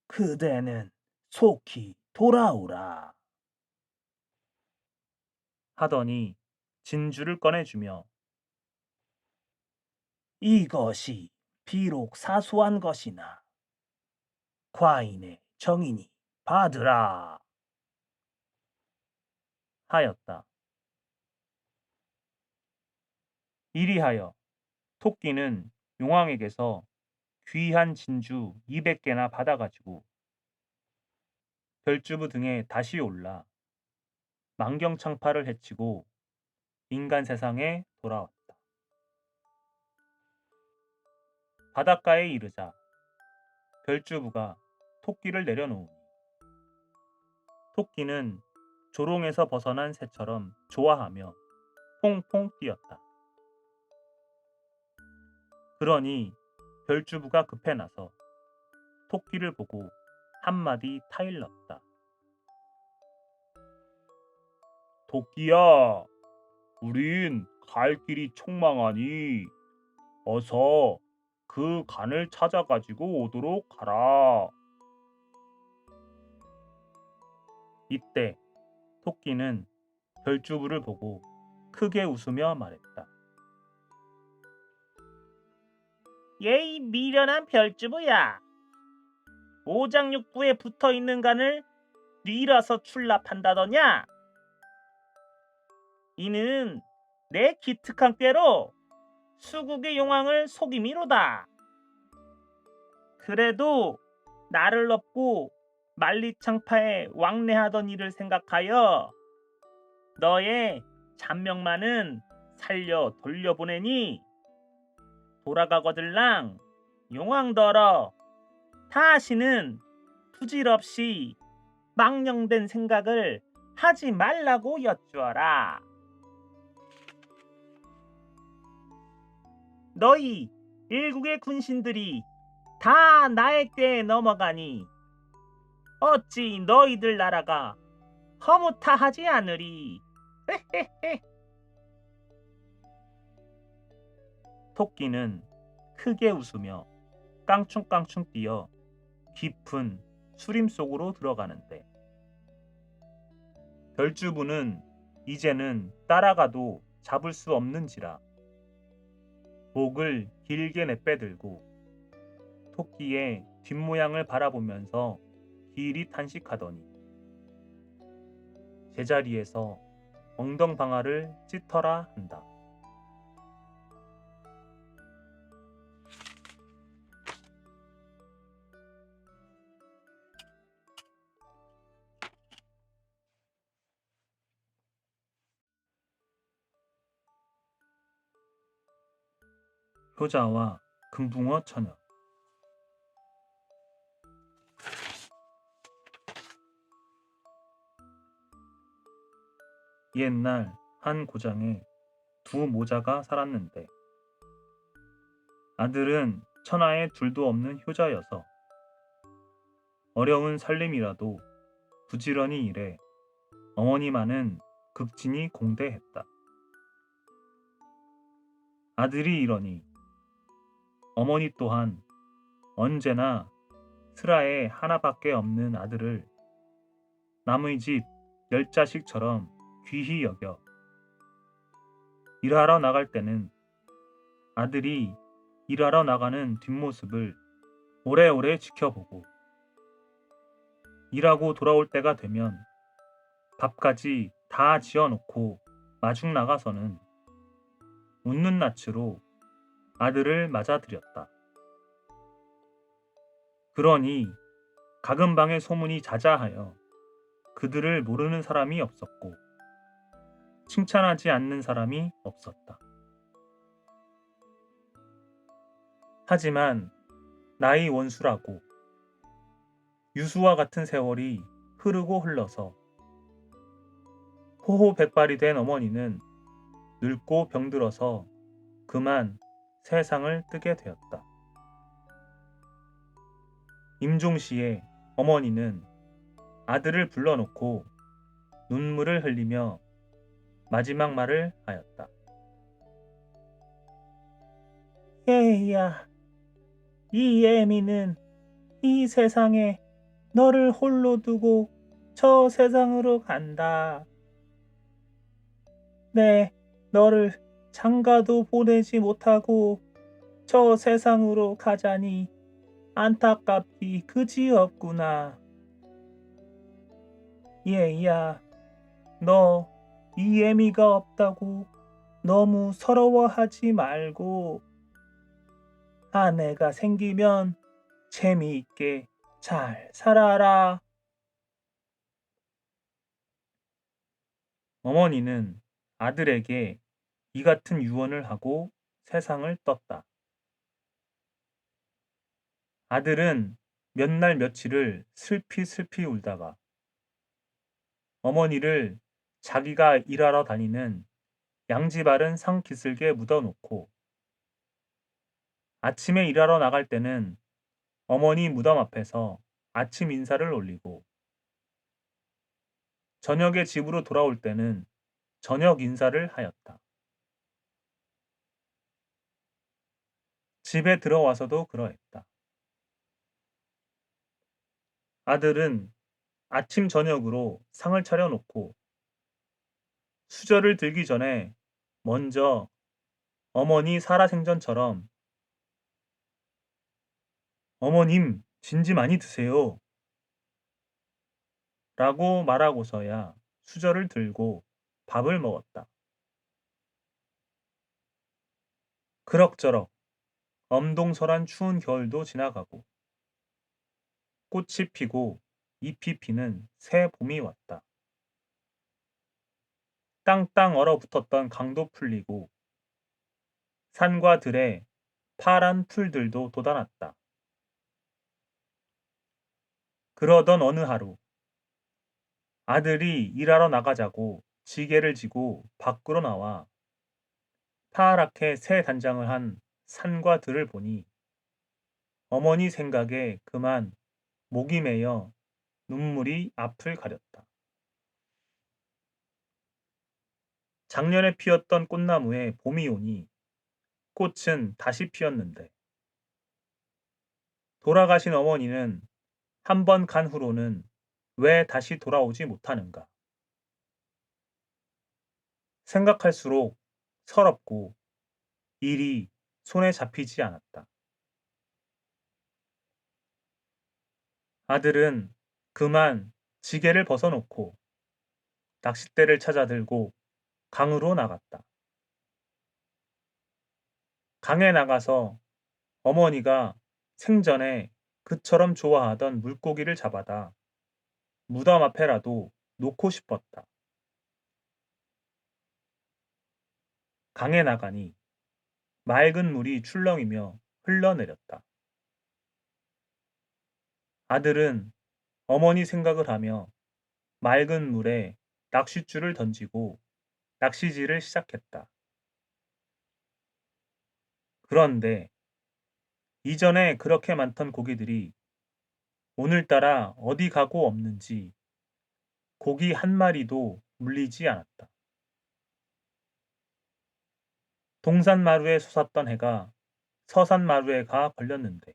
그대는 속히 돌아오라 하더니 진주를 꺼내주며 이것이 비록 사소한 것이나 과인의 정이니 받으라 하였다. 이리하여 토끼는 용왕에게서 귀한 진주 200개나 받아가지고 별주부 등에 다시 올라 만경창파를 해치고 인간 세상에 돌아왔다. 바닷가에 이르자 별주부가 토끼를 내려놓으니 토끼는 조롱에서 벗어난 새처럼 좋아하며 퐁퐁 뛰었다. 그러니 별주부가 급해 나서 토끼를 보고 한마디 타일렀다. 토끼야, 우린 갈 길이 촉망하니 어서 그 간을 찾아가지고 오도록 하라. 이때 토끼는 별주부를 보고 크게 웃으며 말했다. 예이 미련한 별주부야. 오장육부에 붙어있는 간을 뉘라서 출납한다더냐? 이는 내 기특한 꾀로 수국의 용왕을 속임이로다. 그래도 나를 업고 만리창파에 왕래하던 일을 생각하여 너의 잔명만은 살려 돌려보내니 돌아가거들랑 용왕더러 다시는 부질없이 망령된 생각을 하지 말라고 여쭈어라. 너희 일국의 군신들이 다 나의 꾀에 넘어가니 어찌 너희들 나라가 허무타하지 않으리. 토끼는 크게 웃으며 깡충깡충 뛰어 깊은 수림 속으로 들어가는데 별주부는 이제는 따라가도 잡을 수 없는지라 목을 길게 내빼들고 토끼의 뒷모양을 바라보면서 길이 탄식하더니 제자리에서 엉덩방아를 찢어라 한다. 효자와 금붕어 처녀. 옛날 한 고장에 두 모자가 살았는데 아들은 천하에 둘도 없는 효자여서 어려운 살림이라도 부지런히 일해 어머니만은 극진히 공대했다. 아들이 이러니 어머니 또한 언제나 슬하에 하나밖에 없는 아들을 남의 집 10자식처럼 귀히 여겨 일하러 나갈 때는 아들이 일하러 나가는 뒷모습을 오래오래 지켜보고 일하고 돌아올 때가 되면 밥까지 다 지어놓고 마중 나가서는 웃는 낯으로 아들을 맞아들였다. 그러니 가금방의 소문이 자자하여 그들을 모르는 사람이 없었고 칭찬하지 않는 사람이 없었다. 하지만 나이 원수라고 유수와 같은 세월이 흐르고 흘러서 호호백발이 된 어머니는 늙고 병들어서 그만 세상을 뜨게 되었다. 임종시에 어머니는 아들을 불러놓고 눈물을 흘리며 마지막 말을 하였다. 얘야, 이 애미는 이 세상에 너를 홀로 두고 저 세상으로 간다. 네, 너를 장가도 보내지 못하고 저 세상으로 가자니 안타깝디 그지없구나. 얘야, 너 이 애미가 없다고 너무 서러워하지 말고 아내가 생기면 재미있게 잘 살아라. 어머니는 아들에게 이 같은 유언을 하고 세상을 떴다. 아들은 몇 날 며칠을 슬피 울다가 어머니를 자기가 일하러 다니는 양지바른 상 기슭에 묻어놓고 아침에 일하러 나갈 때는 어머니 무덤 앞에서 아침 인사를 올리고 저녁에 집으로 돌아올 때는 저녁 인사를 하였다. 집에 들어와서도 그러했다. 아들은 아침 저녁으로 상을 차려놓고 수저를 들기 전에 먼저 어머니 살아생전처럼 어머님 진지 많이 드세요 라고 말하고서야 수저를 들고 밥을 먹었다. 그럭저럭 엄동설한 추운 겨울도 지나가고 꽃이 피고 잎이 피는 새 봄이 왔다. 땅땅 얼어붙었던 강도 풀리고 산과 들에 파란 풀들도 돋아났다. 그러던 어느 하루 아들이 일하러 나가자고 지게를 지고 밖으로 나와 파랗게 새 단장을 한 산과 들을 보니 어머니 생각에 그만 목이 메여 눈물이 앞을 가렸다. 작년에 피었던 꽃나무에 봄이 오니 꽃은 다시 피었는데 돌아가신 어머니는 한 번 간 후로는 왜 다시 돌아오지 못하는가? 생각할수록 서럽고 일이 손에 잡히지 않았다. 아들은 그만 지게를 벗어놓고 낚싯대를 찾아 들고 강으로 나갔다. 강에 나가서 어머니가 생전에 그처럼 좋아하던 물고기를 잡아다 무덤 앞에라도 놓고 싶었다. 강에 나가니 맑은 물이 출렁이며 흘러내렸다. 아들은 어머니 생각을 하며 맑은 물에 낚싯줄을 던지고 낚시질을 시작했다. 그런데 이전에 그렇게 많던 고기들이 오늘따라 어디 가고 없는지 고기 한 마리도 물리지 않았다. 동산마루에 솟았던 해가 서산마루에 가 걸렸는데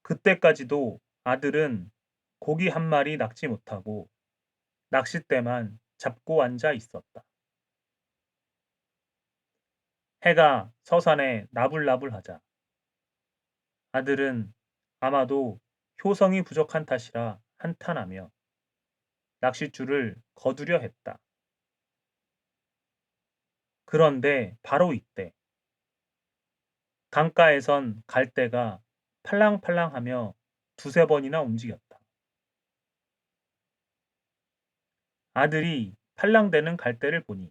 그때까지도 아들은 고기 한 마리 낚지 못하고 낚싯대만 잡고 앉아 있었다. 해가 서산에 나불나불하자 아들은 아마도 효성이 부족한 탓이라 한탄하며 낚싯줄을 거두려 했다. 그런데 바로 이때 강가에선 갈대가 팔랑팔랑하며 두세 번이나 움직였다. 아들이 팔랑대는 갈대를 보니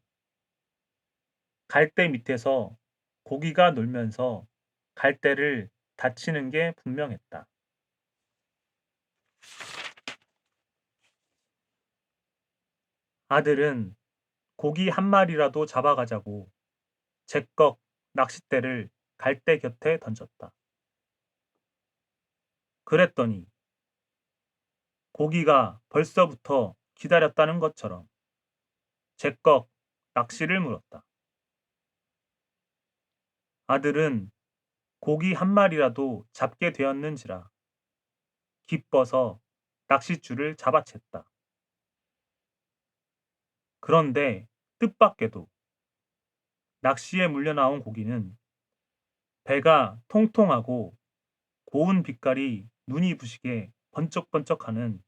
갈대 밑에서 고기가 놀면서 갈대를 다치는 게 분명했다. 아들은 고기 한 마리라도 잡아가자고 제꺽 낚싯대를 갈대 곁에 던졌다. 그랬더니 고기가 벌써부터 기다렸다는 것처럼 제꺽 낚시를 물었다. 아들은 고기 한 마리라도 잡게 되었는지라 기뻐서 낚싯줄을 잡아챘다. 그런데 뜻밖에도 낚시에 물려나온 고기는 배가 통통하고 고운 빛깔이 눈이 부시게 번쩍번쩍하는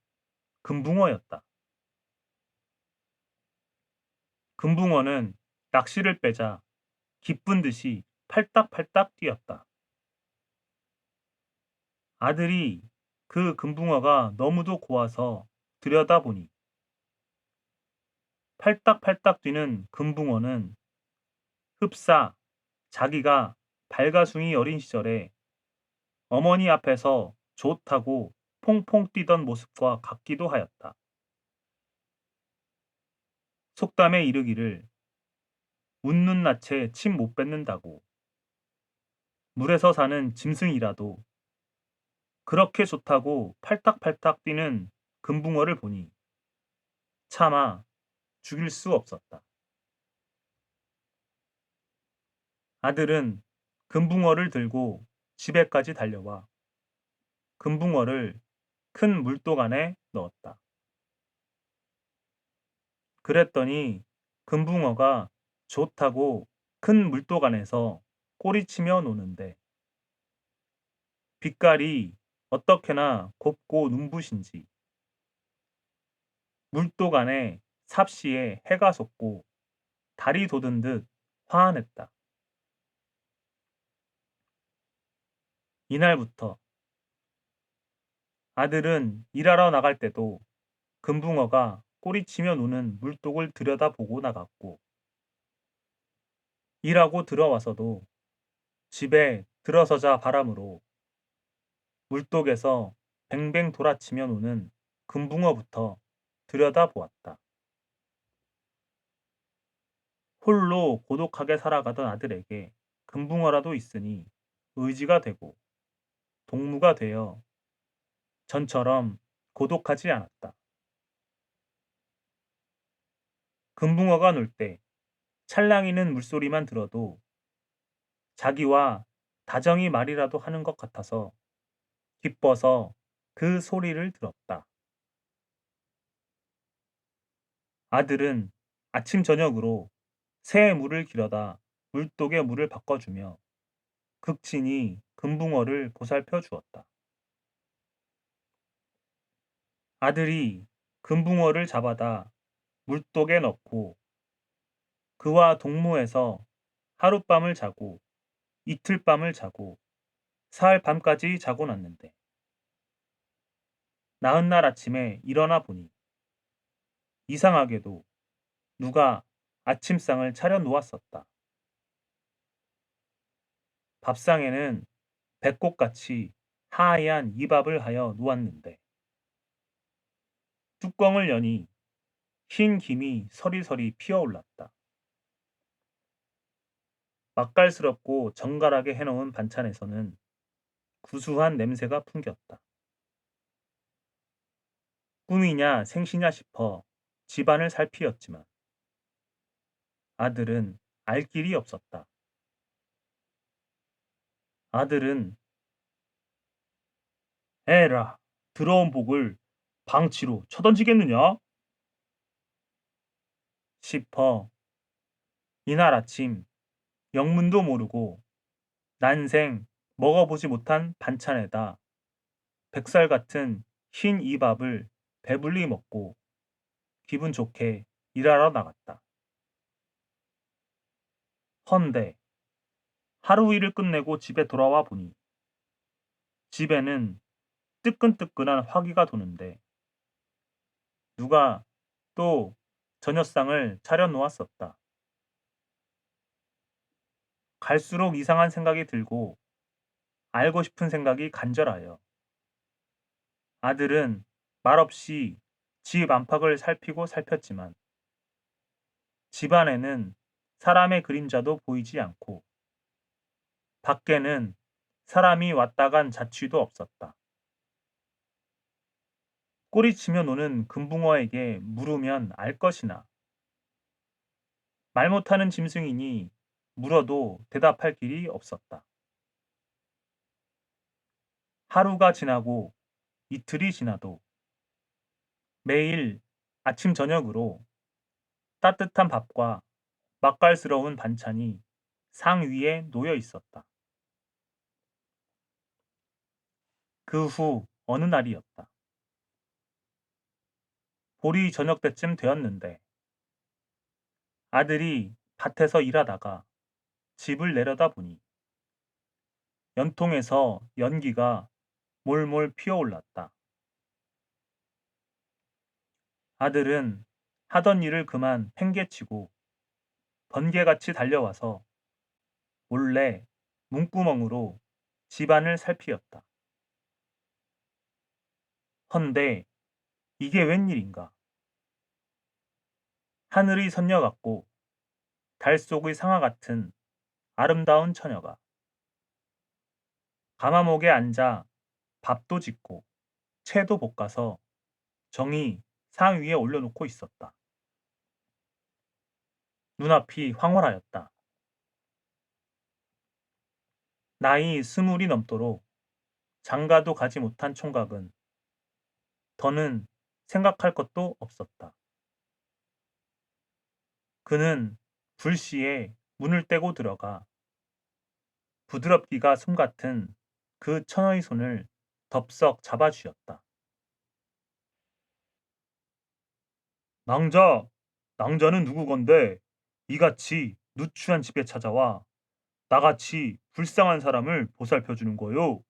금붕어였다. 금붕어는 낚시를 빼자 기쁜 듯이 팔딱팔딱 뛰었다. 아들이 그 금붕어가 너무도 고와서 들여다보니 팔딱팔딱 뛰는 금붕어는 흡사 자기가 발가숭이 어린 시절에 어머니 앞에서 좋다고 퐁퐁 뛰던 모습과 같기도 하였다. 속담에 이르기를 웃는 낯에 침 못 뱉는다고 물에서 사는 짐승이라도 그렇게 좋다고 팔딱팔딱 뛰는 금붕어를 보니 차마 죽일 수 없었다. 아들은 금붕어를 들고 집에까지 달려와 금붕어를 큰 물독 안에 넣었다. 그랬더니 금붕어가 좋다고 큰 물독 안에서 꼬리치며 노는데 빛깔이 어떻게나 곱고 눈부신지 물독 안에 삽시에 해가 솟고 달이 돋은 듯 화환했다. 이날부터 아들은 일하러 나갈 때도 금붕어가 꼬리치며 노는 물독을 들여다보고 나갔고 일하고 들어와서도 집에 들어서자 바람으로 물독에서 뱅뱅 돌아치며 노는 금붕어부터 들여다보았다. 홀로 고독하게 살아가던 아들에게 금붕어라도 있으니 의지가 되고 동무가 되어 전처럼 고독하지 않았다. 금붕어가 놀 때 찰랑이는 물소리만 들어도 자기와 다정히 말이라도 하는 것 같아서 기뻐서 그 소리를 들었다. 아들은 아침 저녁으로 새의 물을 길어다 물독에 물을 바꿔주며 극진히 금붕어를 보살펴 주었다. 아들이 금붕어를 잡아다 물독에 넣고 그와 동무해서 하룻밤을 자고 이틀밤을 자고 사흘 밤까지 자고 났는데 나흔 날 아침에 일어나 보니 이상하게도 누가 아침상을 차려 놓았었다. 밥상에는 배꼽같이 하얀 이밥을 하여 놓았는데 뚜껑을 여니 흰 김이 서리서리 피어올랐다. 맛깔스럽고 정갈하게 해놓은 반찬에서는 구수한 냄새가 풍겼다. 꿈이냐 생시냐 싶어 집안을 살피었지만 아들은 알 길이 없었다. 아들은 에라, 들어온 복을 방치로 쳐던지겠느냐? 싶어 이날 아침 영문도 모르고 난생 먹어보지 못한 반찬에다 백살 같은 흰 이 밥을 배불리 먹고 기분 좋게 일하러 나갔다. 헌데 하루 일을 끝내고 집에 돌아와 보니 집에는 뜨끈뜨끈한 화기가 도는데 누가 또 저녁상을 차려 놓았었다. 갈수록 이상한 생각이 들고 알고 싶은 생각이 간절하여 아들은 말없이 집 안팎을 살피고 살폈지만 집 안에는 사람의 그림자도 보이지 않고 밖에는 사람이 왔다 간 자취도 없었다. 꼬리치며 노는 금붕어에게 물으면 알 것이나 말 못하는 짐승이니 물어도 대답할 길이 없었다. 하루가 지나고 이틀이 지나도 매일 아침 저녁으로 따뜻한 밥과 맛깔스러운 반찬이 상 위에 놓여 있었다. 그 후 어느 날이었다. 보리 저녁 때쯤 되었는데 아들이 밭에서 일하다가 집을 내려다보니 연통에서 연기가 몰몰 피어올랐다. 아들은 하던 일을 그만 팽개치고 번개같이 달려와서 몰래 문구멍으로 집안을 살피었다. 헌데 이게 웬일인가? 하늘이 선녀 같고 달 속의 상아 같은 아름다운 처녀가 가마목에 앉아 밥도 짓고 채도 볶아서 정이 상 위에 올려놓고 있었다. 눈앞이 황홀하였다. 나이 20이 넘도록 장가도 가지 못한 총각은 더는 생각할 것도 없었다. 그는 불시에 문을 떼고 들어가 부드럽기가 솜 같은 그 처녀의 손을 덥석 잡아쥐었다. 낭자, 낭자는 누구건데 이같이 누추한 집에 찾아와 나같이 불쌍한 사람을 보살펴주는 거요.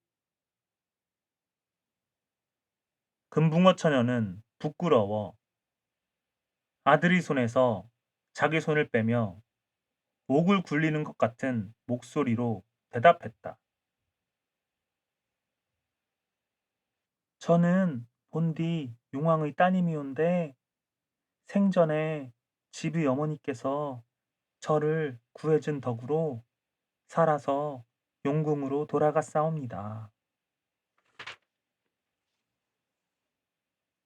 금붕어 처녀는 부끄러워 아들의 손에서 자기 손을 빼며 목을 굴리는 것 같은 목소리로 대답했다. 저는 본디 용왕의 따님이온데 생전에 집의 어머니께서 저를 구해준 덕으로 살아서 용궁으로 돌아갔사옵니다.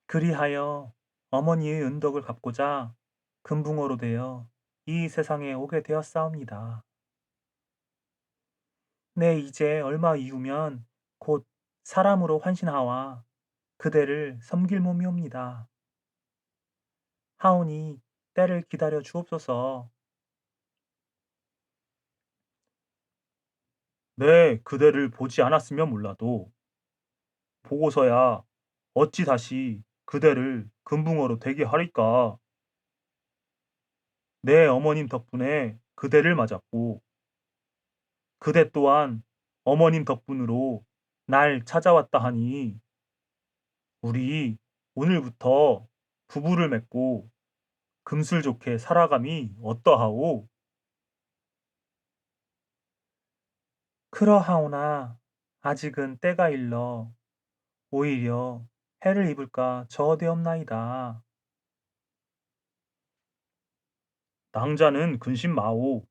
그리하여 어머니의 은덕을 갚고자 금붕어로 되어 이 세상에 오게 되었사옵니다. 네, 이제 얼마 이후면 곧 사람으로 환신하와 그대를 섬길 몸이옵니다. 하오니 때를 기다려 주옵소서. 네, 그대를 보지 않았으면 몰라도 보고서야 어찌 다시 그대를 금붕어로 되게 하리까. 내 어머님 덕분에 그대를 맞았고 그대 또한 어머님 덕분으로 날 찾아왔다 하니 우리 오늘부터 부부를 맺고 금슬 좋게 살아감이 어떠하오? 그러하오나 아직은 때가 일러 오히려 해를 입을까 저어되옵나이다. 낭자는 근심 마오.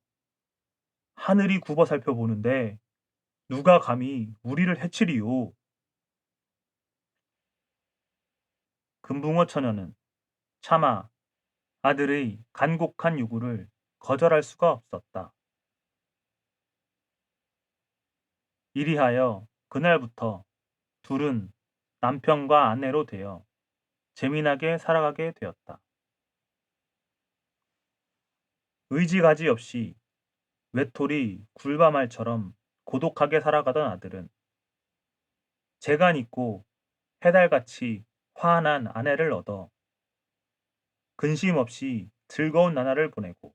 하늘이 굽어 살펴보는데 누가 감히 우리를 해치리요. 금붕어 처녀는 차마 아들의 간곡한 요구를 거절할 수가 없었다. 이리하여 그날부터 둘은 남편과 아내로 되어 재미나게 살아가게 되었다. 의지가지 없이 외톨이 굴바말처럼 고독하게 살아가던 아들은 재간 있고 해달같이 화한한 아내를 얻어 근심 없이 즐거운 나날을 보내고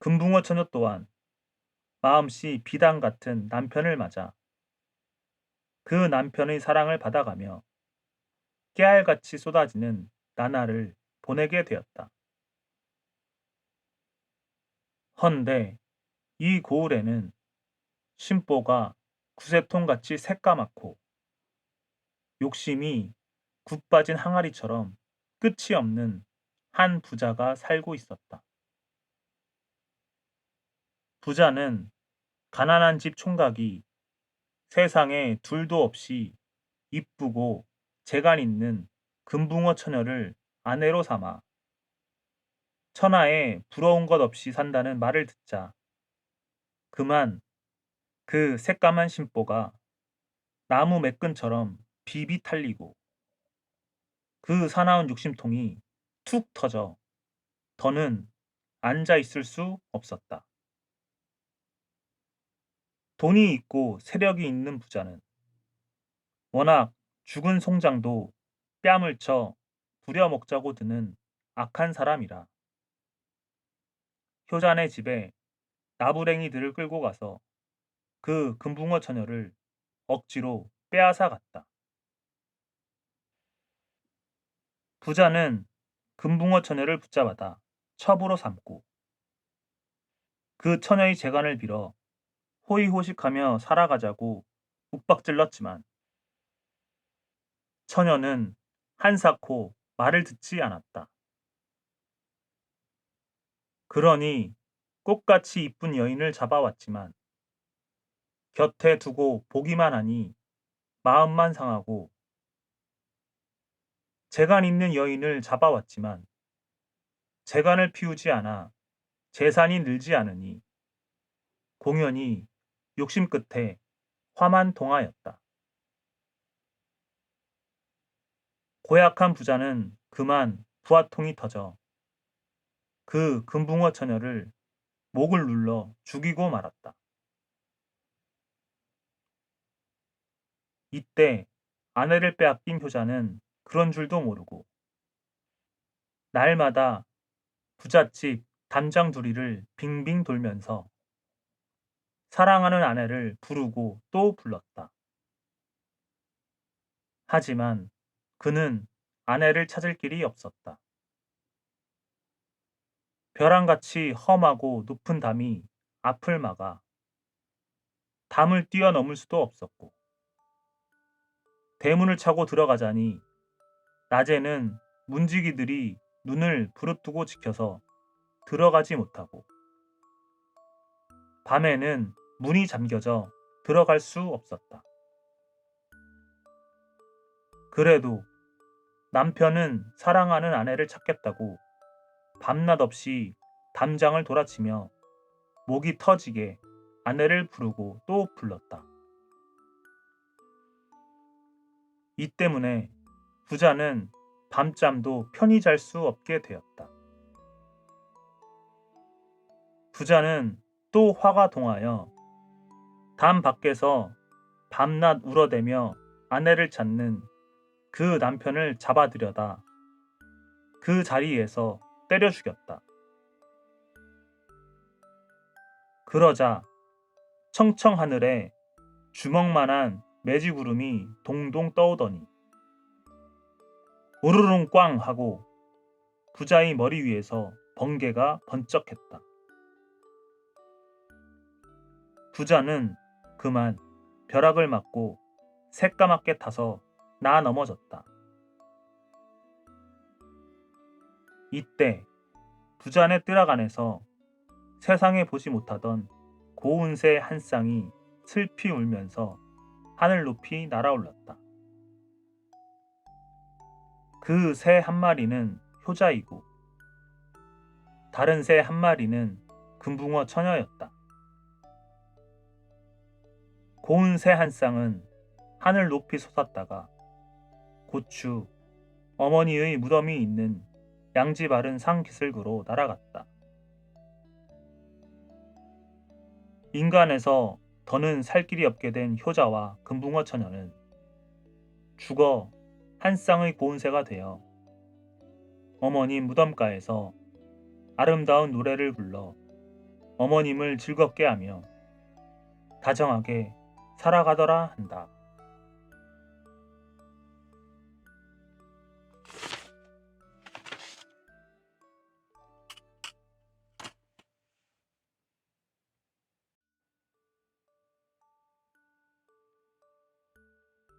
금붕어 처녀 또한 마음씨 비단 같은 남편을 맞아 그 남편의 사랑을 받아가며 깨알같이 쏟아지는 나날을 보내게 되었다. 헌데 이 고을에는 심보가 구세통같이 새까맣고 욕심이 굽 빠진 항아리처럼 끝이 없는 한 부자가 살고 있었다. 부자는 가난한 집 총각이 세상에 둘도 없이 이쁘고 재간 있는 금붕어 처녀를 아내로 삼아 천하에 부러운 것 없이 산다는 말을 듣자 그만 그 새까만 심보가 나무 매끈처럼 비비 탈리고 그 사나운 욕심통이 툭 터져 더는 앉아 있을 수 없었다. 돈이 있고 세력이 있는 부자는 워낙 죽은 송장도 뺨을 쳐 부려먹자고 드는 악한 사람이라 효자네 집에 나부랭이들을 끌고 가서 그 금붕어 처녀를 억지로 빼앗아 갔다. 부자는 금붕어 처녀를 붙잡아다 첩으로 삼고 그 처녀의 재간을 빌어 호의호식하며 살아가자고 욱박질렀지만 처녀는 한사코 말을 듣지 않았다. 그러니 꽃같이 이쁜 여인을 잡아왔지만 곁에 두고 보기만 하니 마음만 상하고 재간 있는 여인을 잡아왔지만 재간을 피우지 않아 재산이 늘지 않으니 공연히 욕심 끝에 화만 동하였다. 고약한 부자는 그만 부화통이 터져 그 금붕어 처녀를 목을 눌러 죽이고 말았다. 이때 아내를 빼앗긴 효자는 그런 줄도 모르고 날마다 부잣집 담장 두리를 빙빙 돌면서 사랑하는 아내를 부르고 또 불렀다. 하지만 그는 아내를 찾을 길이 없었다. 벼랑같이 험하고 높은 담이 앞을 막아 담을 뛰어넘을 수도 없었고 대문을 차고 들어가자니 낮에는 문지기들이 눈을 부릅뜨고 지켜서 들어가지 못하고 밤에는 문이 잠겨져 들어갈 수 없었다. 그래도 남편은 사랑하는 아내를 찾겠다고 밤낮 없이 담장을 돌아치며 목이 터지게 아내를 부르고 또 불렀다. 이 때문에 부자는 밤잠도 편히 잘 수 없게 되었다. 부자는 또 화가 동하여 담 밖에서 밤낮 울어대며 아내를 찾는 그 남편을 잡아들여다 그 자리에서 때려 죽였다. 그러자 청청 하늘에 주먹만한 매지구름이 동동 떠오더니 우르릉 꽝 하고 부자의 머리 위에서 번개가 번쩍했다. 부자는 그만 벼락을 맞고 새까맣게 타서 나 넘어졌다. 이때 부자네 뜰악 안에서 세상에 보지 못하던 고운 새 한 쌍이 슬피 울면서 하늘 높이 날아올랐다. 그 새 한 마리는 효자이고 다른 새 한 마리는 금붕어 처녀였다. 고운 새 한 쌍은 하늘 높이 솟았다가 고추, 어머니의 무덤이 있는 양지 바른 산 기슭으로 날아갔다. 인간에서 더는 살 길이 없게 된 효자와 금붕어 처녀는 죽어 한 쌍의 고운 새가 되어 어머님 무덤가에서 아름다운 노래를 불러 어머님을 즐겁게 하며 다정하게 살아가더라 한다.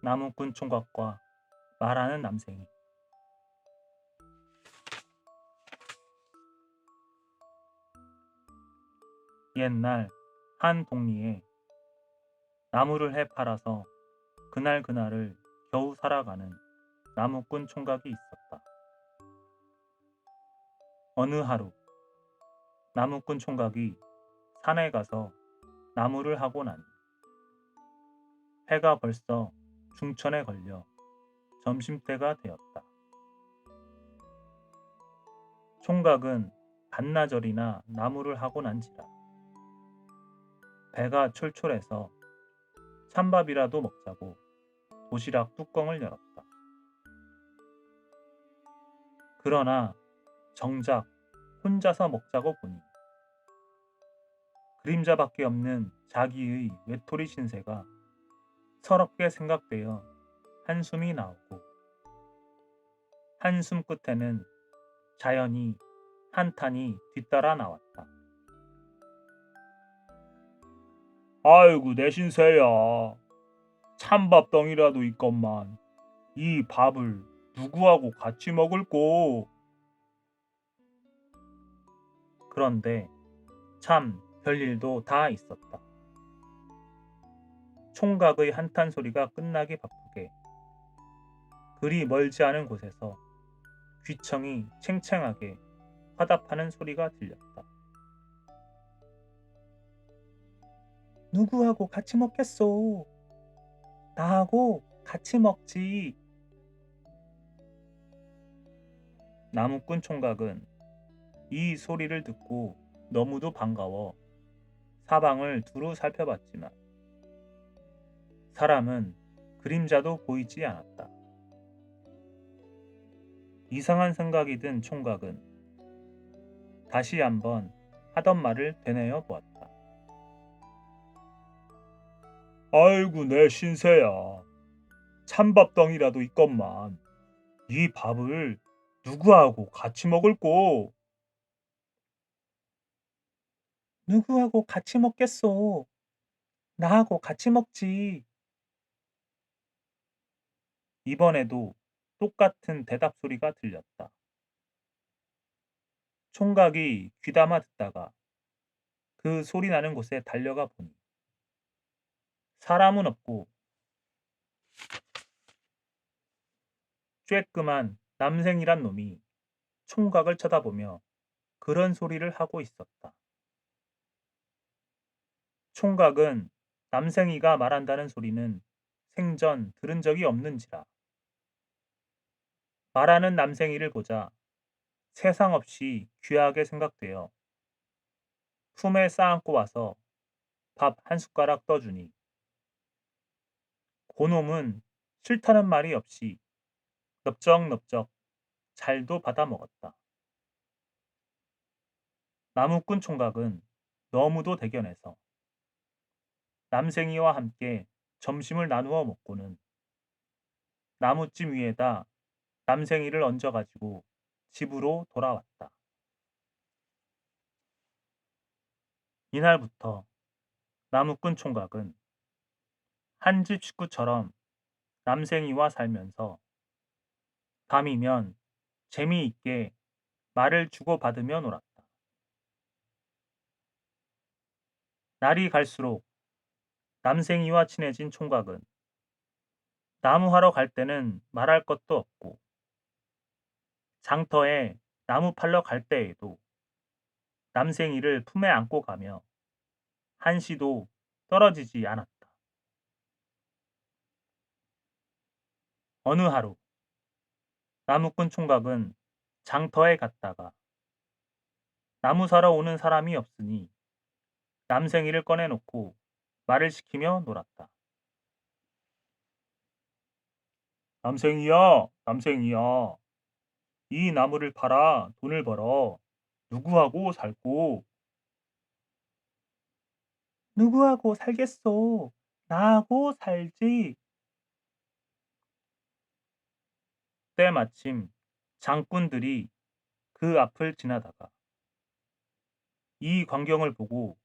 나무꾼 총각과 말하는 남생이. 옛날 한 동리에 나무를 해 팔아서 그날을 겨우 살아가는 나무꾼 총각이 있었다. 어느 하루 나무꾼 총각이 산에 가서 나무를 하고 나니 해가 벌써 중천에 걸려 점심때가 되었다. 총각은 반나절이나 나무를 하고 난지라 배가 촐촐해서 찬밥이라도 먹자고 도시락 뚜껑을 열었다. 그러나 정작 혼자서 먹자고 보니 그림자밖에 없는 자기의 외톨이 신세가 서럽게 생각되어 한숨이 나오고 한숨 끝에는 자연히 한탄이 뒤따라 나왔다. 아이고 내 신세야. 찬밥덩이라도 있건만 이 밥을 누구하고 같이 먹을꼬? 그런데 참 별일도 다 있었다. 총각의 한탄 소리가 끝나기 바쁘게 그리 멀지 않은 곳에서 귀청이 챙챙하게 화답하는 소리가 들렸다. 누구하고 같이 먹겠소? 나하고 같이 먹지. 나무꾼 총각은 이 소리를 듣고 너무도 반가워 사방을 두루 살펴봤지만 사람은 그림자도 보이지 않았다. 이상한 생각이 든 총각은 다시 한번 하던 말을 되뇌어 보았다. 아이고 내 신세야. 찬밥덩이라도 있건만 이 밥을 누구하고 같이 먹을꼬? 누구하고 같이 먹겠소? 나하고 같이 먹지. 이번에도 똑같은 대답 소리가 들렸다. 총각이 귀담아 듣다가 그 소리 나는 곳에 달려가 보니 사람은 없고 쬐끔한 남생이란 놈이 총각을 쳐다보며 그런 소리를 하고 있었다. 총각은 남생이가 말한다는 소리는 생전 들은 적이 없는지라 말하는 남생이를 보자 세상 없이 귀하게 생각되어 품에 쌓안고 와서 밥 한 숟가락 떠주니 고놈은 싫다는 말이 없이 넙적넙적 잘도 받아 먹었다. 나무꾼 총각은 너무도 대견해서 남생이와 함께 점심을 나누어 먹고는 나무찜 위에다 남생이를 얹어가지고 집으로 돌아왔다. 이날부터 나무꾼 총각은 한 집 식구처럼 남생이와 살면서 밤이면 재미있게 말을 주고받으며 놀았다. 날이 갈수록 남생이와 친해진 총각은 나무하러 갈 때는 말할 것도 없고 장터에 나무 팔러 갈 때에도 남생이를 품에 안고 가며 한시도 떨어지지 않았다. 어느 하루 나무꾼 총각은 장터에 갔다가 나무 사러 오는 사람이 없으니 남생이를 꺼내놓고 말을 시키며 놀았다. 남생이야, 남생이야. 이 나무를 팔아 돈을 벌어. 누구하고 살고? 누구하고 살겠소? 나하고 살지. 때마침 장꾼들이 그 앞을 지나다가 이 광경을 보고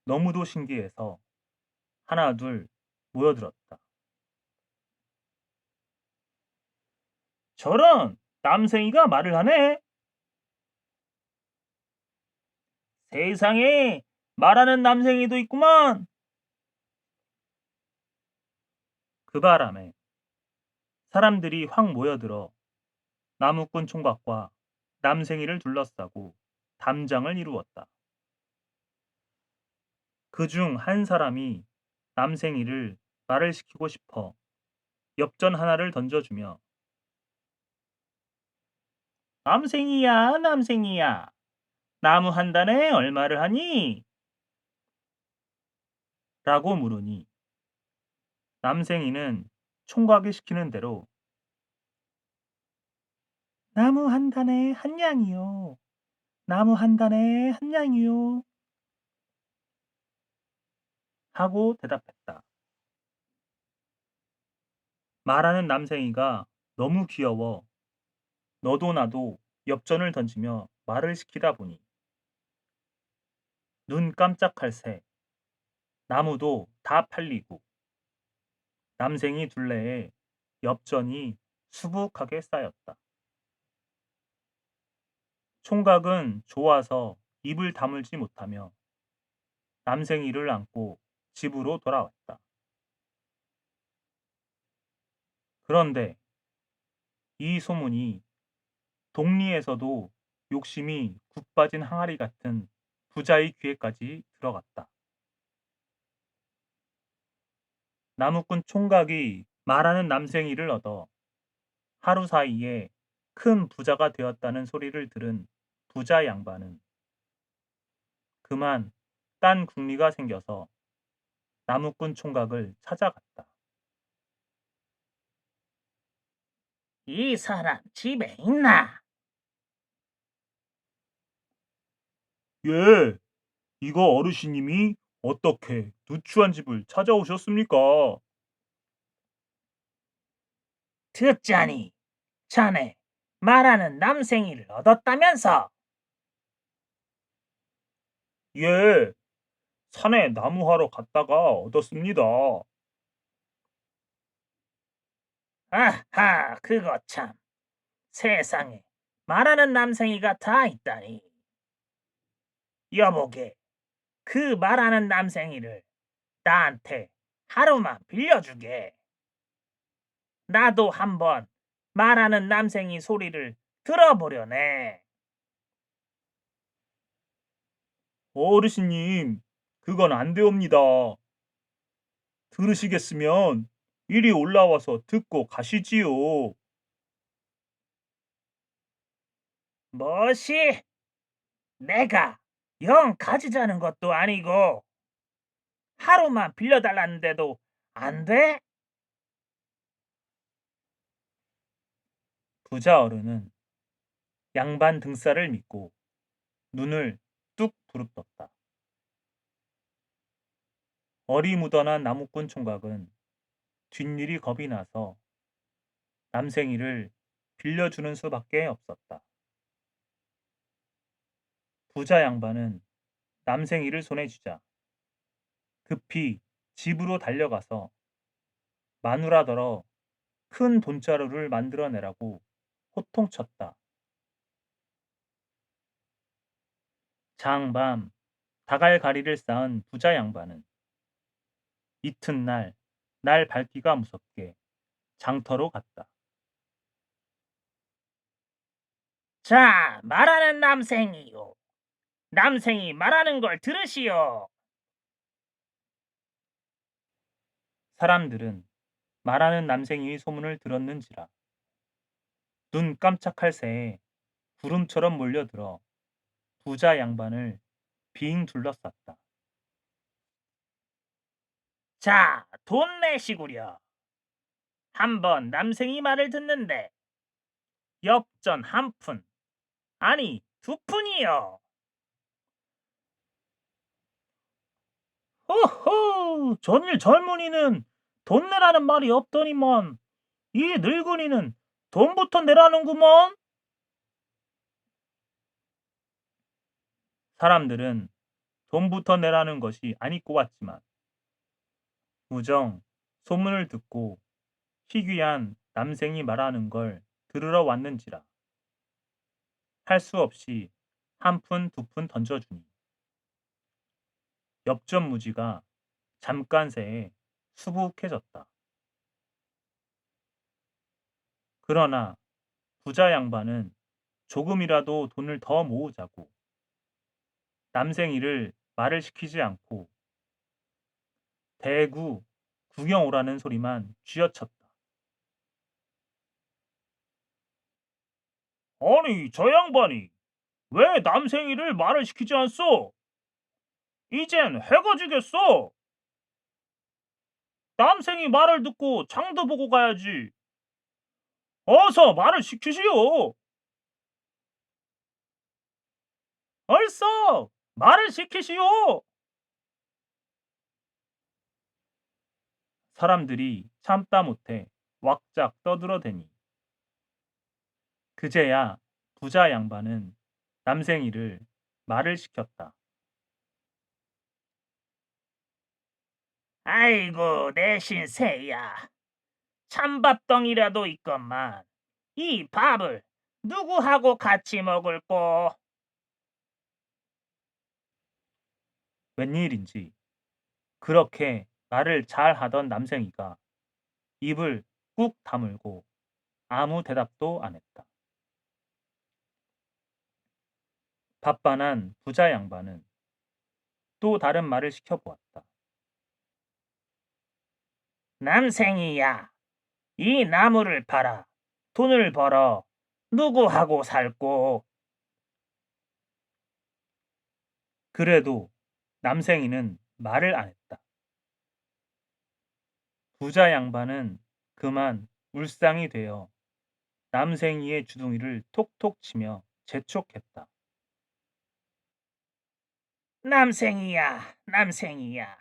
너무도 신기해서 하나 둘 모여들었다. 저런 남생이가 말을 하네. 세상에 말하는 남생이도 있구만. 그 바람에 사람들이 확 모여들어 나무꾼 총각과 남생이를 둘러싸고 담장을 이루었다. 그중 한 사람이 남생이를 말을 시키고 싶어 엽전 하나를 던져주며 남생이야, 남생이야. 나무 한 단에 얼마를 하니? 라고 물으니 남생이는 총각이 시키는 대로 나무 한 단에 한 양이요. 나무 한 단에 한 양이요. 하고 대답했다. 말하는 남생이가 너무 귀여워 너도 나도 엽전을 던지며 말을 시키다 보니 눈 깜짝할 새 나무도 다 팔리고 남생이 둘레에 엽전이 수북하게 쌓였다. 총각은 좋아서 입을 다물지 못하며 남생이를 안고 집으로 돌아왔다. 그런데 이 소문이 동리에서도 욕심이 국 빠진 항아리 같은 부자의 귀에까지 들어갔다. 나무꾼 총각이 말하는 남생이를 얻어 하루 사이에 큰 부자가 되었다는 소리를 들은 부자 양반은 그만 딴 궁리가 생겨서 나무꾼 총각을 찾아갔다. 이 사람 집에 있나? 예, 이거 어르신님이 어떻게 누추한 집을 찾아오셨습니까? 듣자니 자네 말하는 남생이를 얻었다면서? 예, 산에 나무하러 갔다가 얻었습니다. 아하, 그거 참. 세상에 말하는 남생이가 다 있다니. 여보게, 그 말하는 남생이를 나한테 하루만 빌려주게. 나도 한번 말하는 남생이 소리를 들어보려네. 어르신님, 그건 안 되옵니다. 들으시겠으면 이리 올라와서 듣고 가시지요. 뭐시? 내가 영 가지자는 것도 아니고 하루만 빌려달라는데도 안 돼? 부자 어른은 양반 등살을 믿고 눈을 뚝 부릅떴다. 어리무던한 나무꾼 총각은 뒷일이 겁이 나서 남생이를 빌려주는 수밖에 없었다. 부자 양반은 남생이를 손에 쥐자 급히 집으로 달려가서 마누라더러 큰 돈자루를 만들어내라고 호통쳤다. 장밤 다갈가리를 쌓은 부자 양반은 이튿날 날 밝기가 무섭게 장터로 갔다. 자, 말하는 남생이요. 남생이 말하는 걸 들으시오. 사람들은 말하는 남생이의 소문을 들었는지라 눈 깜짝할 새에 구름처럼 몰려들어 부자 양반을 빙 둘러쌌다. 자, 돈 내시구려. 한번 남생이 말을 듣는데 엽전 한 푼, 아니 두 푼이요. 호호, 전일 젊은이는 돈 내라는 말이 없더니만 이 늙은이는 돈부터 내라는구먼. 사람들은 돈부터 내라는 것이 아니 꼬았지만 무정 소문을 듣고 희귀한 남생이 말하는 걸 들으러 왔는지라 할 수 없이 한 푼 두 푼 던져주니 엽전 무지가 잠깐 새에 수북해졌다. 그러나 부자 양반은 조금이라도 돈을 더 모으자고 남생이를 말을 시키지 않고 대구 구경 오라는 소리만 쥐어쳤다. 아니, 저 양반이 왜 남생이를 말을 시키지 않소? 이젠 해가 지겠어. 남생이 말을 듣고 장도 보고 가야지. 어서 말을 시키시오. 얼써 말을 시키시오. 사람들이 참다 못해 왁작 떠들어대니 그제야 부자 양반은 남생이를 말을 시켰다. 아이고, 내 신세야. 찬밥덩이라도 있건만 이 밥을 누구하고 같이 먹을꼬? 웬일인지 그렇게 말을 잘 하던 남생이가 입을 꾹 다물고 아무 대답도 안 했다. 바빠난 부자 양반은 또 다른 말을 시켜보았다. 남생이야, 이 나무를 팔아 돈을 벌어 누구하고 살꼬? 그래도 남생이는 말을 안 했다. 부자 양반은 그만 울상이 되어 남생이의 주둥이를 톡톡 치며 재촉했다. 남생이야, 남생이야,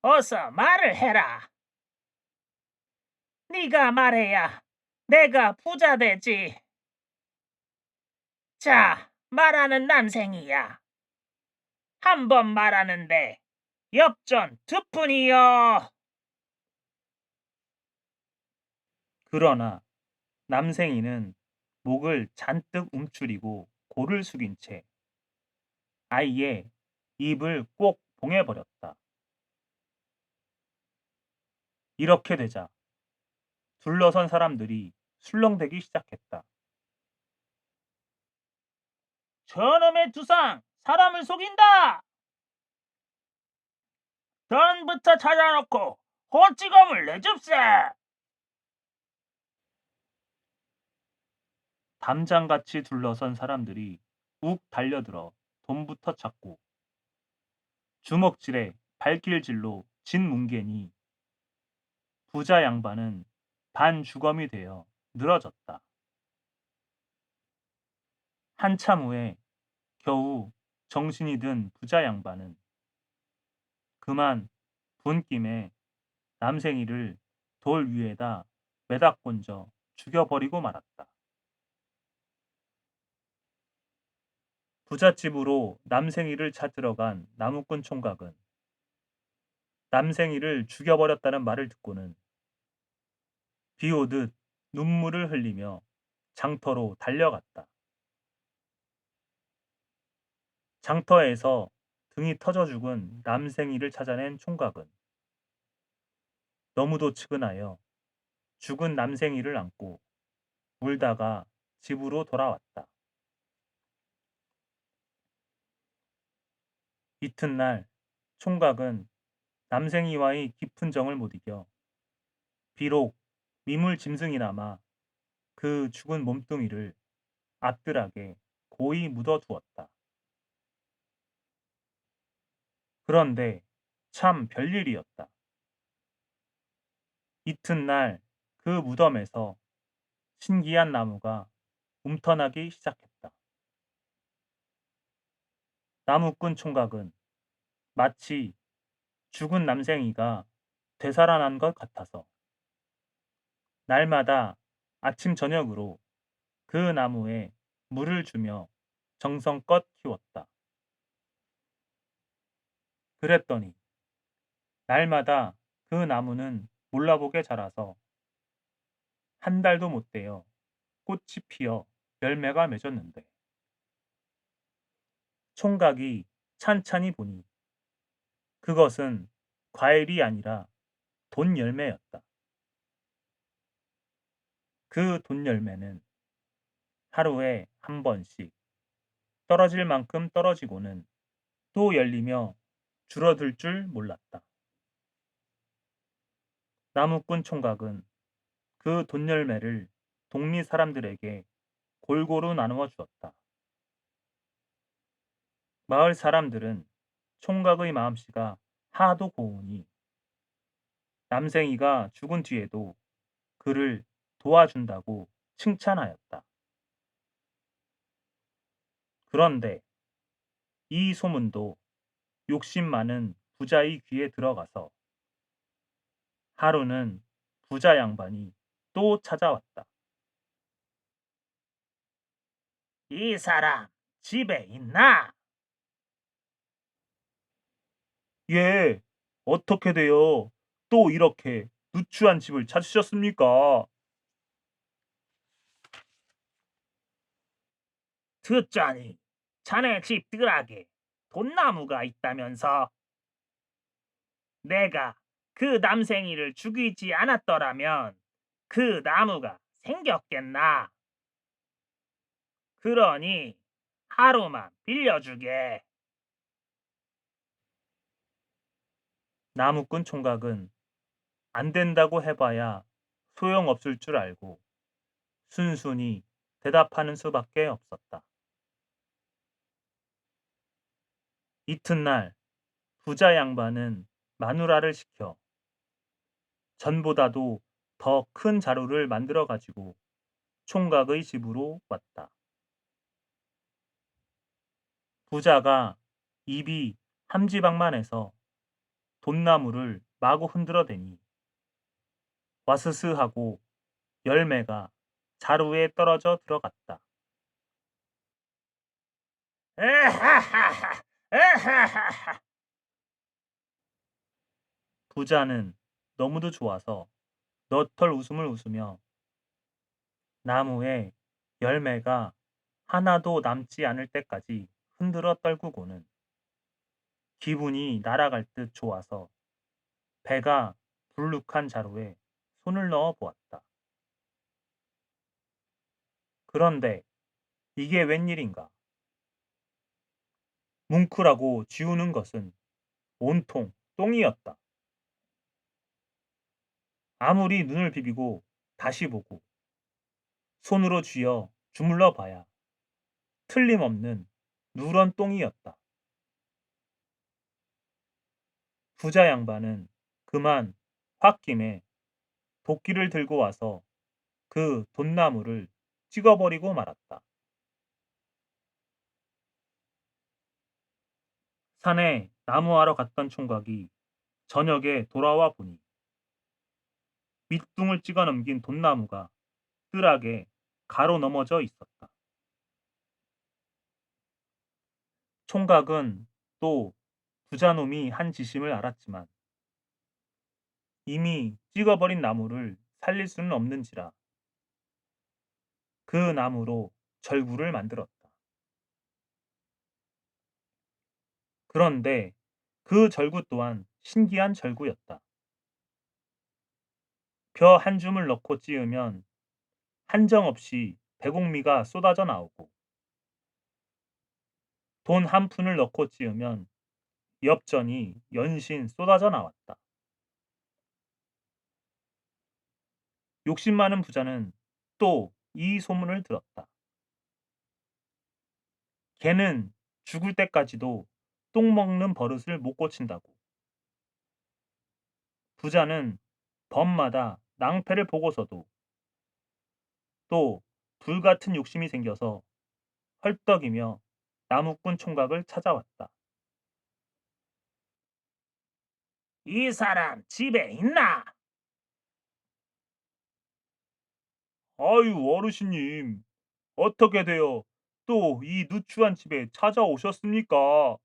어서 말을 해라. 네가 말해야 내가 부자 되지. 자, 말하는 남생이야. 한 번 말하는데 엽전 두 푼이요. 그러나 남생이는 목을 잔뜩 움츠리고 고를 숙인 채 아예 입을 꼭 봉해버렸다. 이렇게 되자 둘러선 사람들이 술렁대기 시작했다. 저놈의 두상 사람을 속인다. 돈부터 찾아놓고 호찌검을 내줍세. 담장같이 둘러선 사람들이 욱 달려들어 돈부터 찾고 주먹질에 발길질로 진 뭉개니 부자 양반은 반주검이 되어 늘어졌다. 한참 후에 겨우 정신이 든 부자 양반은 그만 분김에 남생이를 돌 위에다 매다꼰져 죽여버리고 말았다. 부잣집으로 남생이를 찾으러 간 나무꾼 총각은 남생이를 죽여버렸다는 말을 듣고는 비오듯 눈물을 흘리며 장터로 달려갔다. 장터에서 등이 터져 죽은 남생이를 찾아낸 총각은 너무도 측은하여 죽은 남생이를 안고 울다가 집으로 돌아왔다. 이튿날 총각은 남생이와의 깊은 정을 못 이겨 비록 미물 짐승이나마 그 죽은 몸뚱이를 앞뜰하게 고이 묻어두었다. 그런데 참 별일이었다. 이튿날 그 무덤에서 신기한 나무가 움터나기 시작했다. 나무꾼 총각은 마치 죽은 남생이가 되살아난 것 같아서 날마다 아침 저녁으로 그 나무에 물을 주며 정성껏 키웠다. 그랬더니 날마다 그 나무는 몰라보게 자라서 한 달도 못 되어 꽃이 피어 열매가 맺었는데 총각이 찬찬히 보니 그것은 과일이 아니라 돈 열매였다. 그 돈 열매는 하루에 한 번씩 떨어질 만큼 떨어지고는 또 열리며 줄어들 줄 몰랐다. 나무꾼 총각은 그 돈 열매를 동리 사람들에게 골고루 나누어 주었다. 마을 사람들은 총각의 마음씨가 하도 고우니 남생이가 죽은 뒤에도 그를 도와준다고 칭찬하였다. 그런데 이 소문도 욕심 많은 부자의 귀에 들어가서 하루는 부자 양반이 또 찾아왔다. 이 사람 집에 있나? 예, 어떻게 되어 또 이렇게 누추한 집을 찾으셨습니까? 듣자니 자네 집 뜰하게 돈나무가 있다면서. 내가 그 남생이를 죽이지 않았더라면 그 나무가 생겼겠나? 그러니 하루만 빌려주게. 나무꾼 총각은 안 된다고 해봐야 소용없을 줄 알고 순순히 대답하는 수밖에 없었다. 이튿날 부자 양반은 마누라를 시켜 전보다도 더 큰 자루를 만들어 가지고 총각의 집으로 왔다. 부자가 입이 함지박만해서 돈나무를 마구 흔들어대니 와스스하고 열매가 자루에 떨어져 들어갔다. 에하하하, 에하하하. 부자는 너무도 좋아서 너털 웃음을 웃으며 나무에 열매가 하나도 남지 않을 때까지 흔들어 떨구고는 기분이 날아갈 듯 좋아서 배가 불룩한 자루에 손을 넣어 보았다. 그런데 이게 웬일인가? 뭉클하고 지우는 것은 온통 똥이었다. 아무리 눈을 비비고 다시 보고 손으로 쥐어 주물러 봐야 틀림없는 누런 똥이었다. 부자 양반은 그만 홧김에 도끼를 들고 와서 그 돈나무를 찍어버리고 말았다. 산에 나무하러 갔던 총각이 저녁에 돌아와 보니 밑둥을 찍어 넘긴 돈나무가 뜰하게 가로 넘어져 있었다. 총각은 또 부자놈이 한 짓임을 알았지만 이미 찍어버린 나무를 살릴 수는 없는지라 그 나무로 절구를 만들었다. 그런데 그 절구 또한 신기한 절구였다. 벼 한 줌을 넣고 찧으면 한정없이 배곡미가 쏟아져 나오고 돈 한 푼을 넣고 찧으면 엽전이 연신 쏟아져 나왔다. 욕심 많은 부자는 또 이 소문을 들었다. 개는 죽을 때까지도 똥 먹는 버릇을 못 고친다고. 부자는 범마다 낭패를 보고서도 또 불같은 욕심이 생겨서 헐떡이며 나무꾼 총각을 찾아왔다. 이 사람 집에 있나? 아유, 어르신님, 어떻게 되어 또 이 누추한 집에 찾아오셨습니까?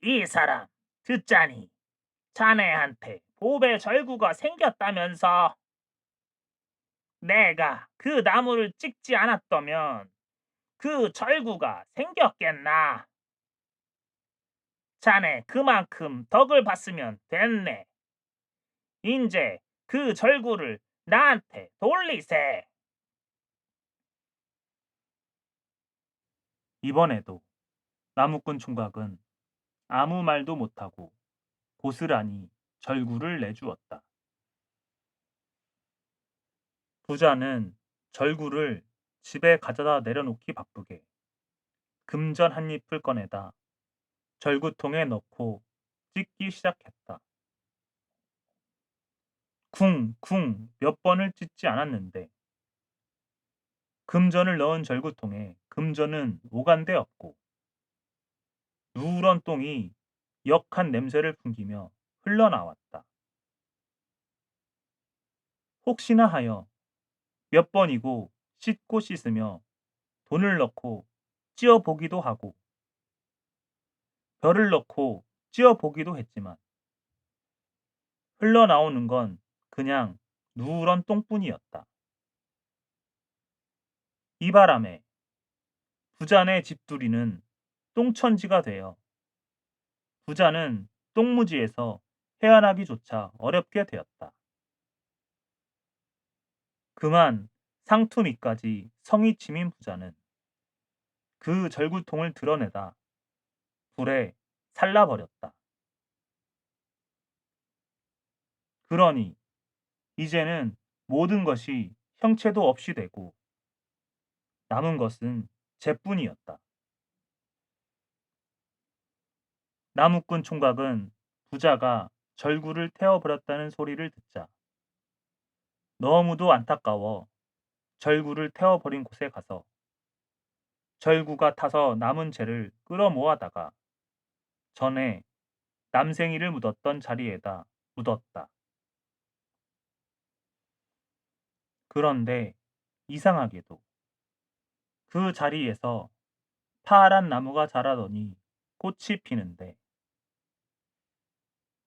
이 사람 듣자니 자네한테 보배 절구가 생겼다면서. 내가 그 나무를 찍지 않았다면 그 절구가 생겼겠나? 자네 그만큼 덕을 봤으면 됐네. 인제 그 절구를 나한테 돌리세. 이번에도 나무꾼 총각은 아무 말도 못하고 고스란히 절구를 내주었다. 부자는 절구를 집에 가져다 내려놓기 바쁘게 금전 한 잎을 꺼내다 절구통에 넣고 찢기 시작했다. 쿵쿵 몇 번을 찢지 않았는데 금전을 넣은 절구통에 금전은 오간데 없고 누런 똥이 역한 냄새를 풍기며 흘러나왔다. 혹시나 하여 몇 번이고 씻고 씻으며 돈을 넣고 찌어 보기도 하고 별을 넣고 찌어 보기도 했지만 흘러나오는 건 그냥 누런 똥뿐이었다. 이 바람에 부자네 집두리는 똥천지가 되어 부자는 똥무지에서 헤어나기조차 어렵게 되었다. 그만 상투 밑까지 성이 치민 부자는 그 절구통을 드러내다 불에 살라버렸다. 그러니 이제는 모든 것이 형체도 없이 되고 남은 것은 재뿐이었다. 나무꾼 총각은 부자가 절구를 태워버렸다는 소리를 듣자 너무도 안타까워 절구를 태워버린 곳에 가서 절구가 타서 남은 재를 끌어모아다가 전에 남생이를 묻었던 자리에다 묻었다. 그런데 이상하게도 그 자리에서 파란 나무가 자라더니 꽃이 피는데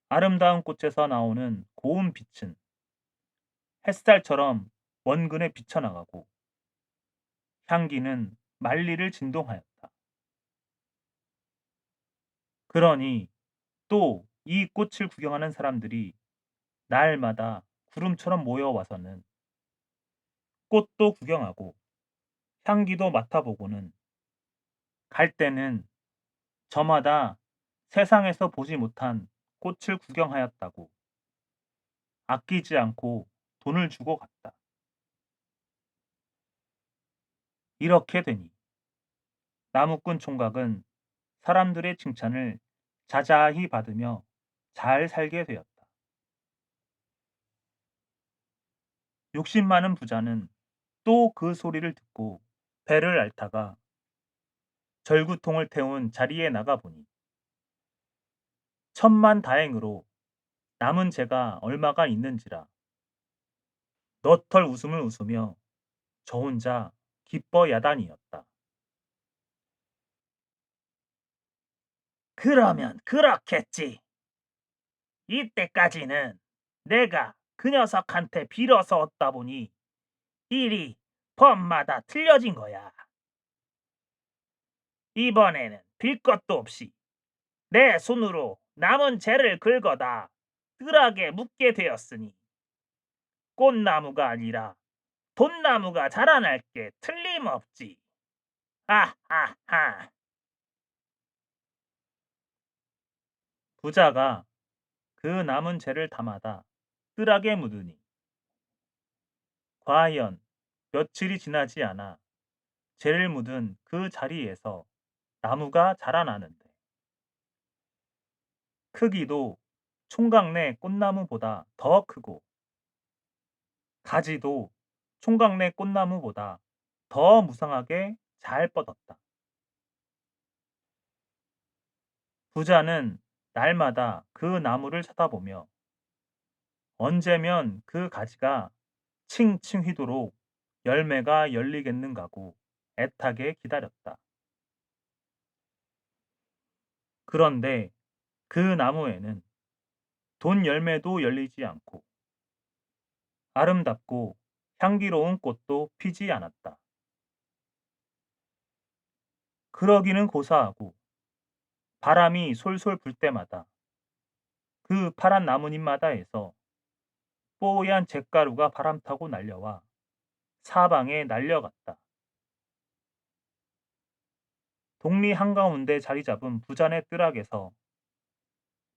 아름다운 꽃에서 나오는 고운 빛은 햇살처럼 원근에 비쳐나가고 향기는 만리를 진동하였다. 그러니 또 이 꽃을 구경하는 사람들이 날마다 구름처럼 모여와서는 꽃도 구경하고 향기도 맡아보고는 갈 때는 저마다 세상에서 보지 못한 꽃을 구경하였다고 아끼지 않고 돈을 주고 갔다. 이렇게 되니 나무꾼 총각은 사람들의 칭찬을 자자히 받으며 잘 살게 되었다. 욕심 많은 부자는 또 그 소리를 듣고 배를 앓다가 절구통을 태운 자리에 나가보니 천만다행으로 남은 재가 얼마가 있는지라 너털 웃음을 웃으며 저 혼자 기뻐 야단이었다. 그러면 그렇겠지. 이때까지는 내가 그 녀석한테 빌어서 얻다 보니 일이 범마다 틀려진 거야. 이번에는 빌 것도 없이 내 손으로 남은 재를 긁어다 뜰하게 묻게 되었으니 꽃나무가 아니라 돈나무가 자라날 게 틀림없지. 아하하. 부자가 그 남은 재를 담아다 뜰하게 묻으니 과연 며칠이 지나지 않아 재를 묻은 그 자리에서 나무가 자라나는데 크기도 총각 내 꽃나무보다 더 크고 가지도 총각 내 꽃나무보다 더 무성하게 잘 뻗었다. 부자는 날마다 그 나무를 쳐다보며 언제면 그 가지가 칭칭 휘도록 열매가 열리겠는가고 애타게 기다렸다. 그런데 그 나무에는 돈 열매도 열리지 않고 아름답고 향기로운 꽃도 피지 않았다. 그러기는 고사하고 바람이 솔솔 불 때마다 그 파란 나뭇잎마다에서 뽀얀 잿가루가 바람 타고 날려와 사방에 날려갔다. 동리 한가운데 자리 잡은 부자네 뜰악에서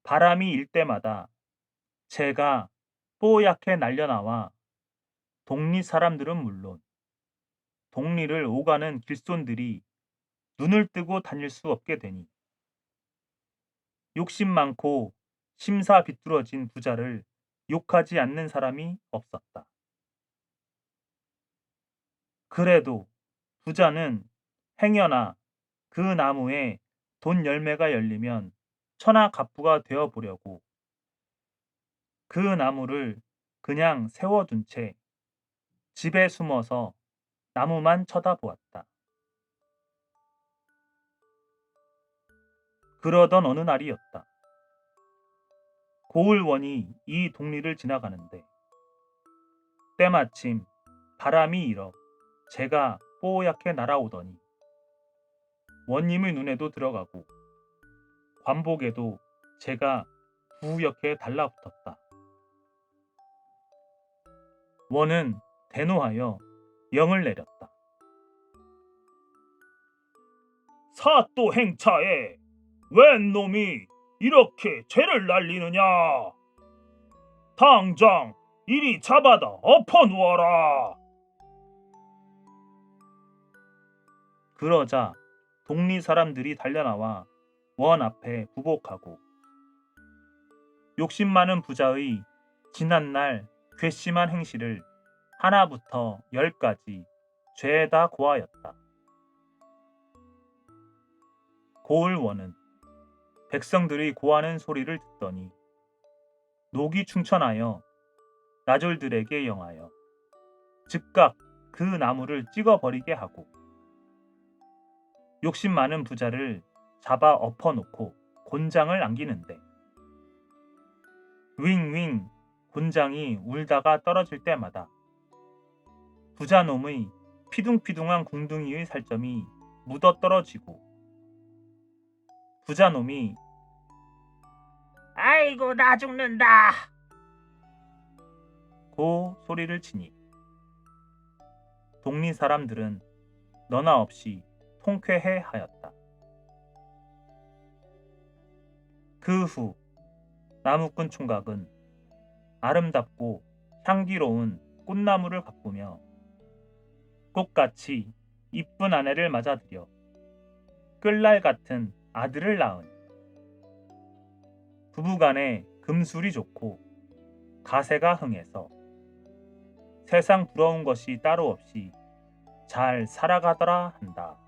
바람이 일 때마다 재가 뽀얗게 날려나와 동리 사람들은 물론 동리를 오가는 길손들이 눈을 뜨고 다닐 수 없게 되니 욕심 많고 심사 비뚤어진 부자를 욕하지 않는 사람이 없었다. 그래도 부자는 행여나 그 나무에 돈 열매가 열리면 천하갑부가 되어 보려고 그 나무를 그냥 세워둔 채 집에 숨어서 나무만 쳐다보았다. 그러던 어느 날이었다. 고을원이 이 동리를 지나가는데 때마침 바람이 일어 재가 뽀얗게 날아오더니 원님의 눈에도 들어가고 관복에도 재가 부옇게 달라붙었다. 원은 대노하여 영을 내렸다. 사또 행차에 웬 놈이 이렇게 죄를 날리느냐? 당장 이리 잡아다 엎어놓아라. 그러자 동리 사람들이 달려나와 원 앞에 부복하고 욕심 많은 부자의 지난날 괘씸한 행실을 하나부터 10까지 죄에다 고하였다. 고을원은 백성들이 고하는 소리를 듣더니 녹이 충천하여 나졸들에게 영하여 즉각 그 나무를 찍어버리게 하고 욕심 많은 부자를 잡아 엎어놓고 곤장을 안기는데 윙윙 곤장이 울다가 떨어질 때마다 부자놈의 피둥피둥한 궁둥이의 살점이 묻어 떨어지고 부자놈이 아이고 나 죽는다. 고 소리를 치니 동리 사람들은 너나 없이 통쾌해 하였다. 그 후 나무꾼 총각은 아름답고 향기로운 꽃나무를 가꾸며 꽃같이 이쁜 아내를 맞아들여 끌날 같은 아들을 낳으니 부부간에 금술이 좋고 가세가 흥해서 세상 부러운 것이 따로 없이 잘 살아가더라 한다.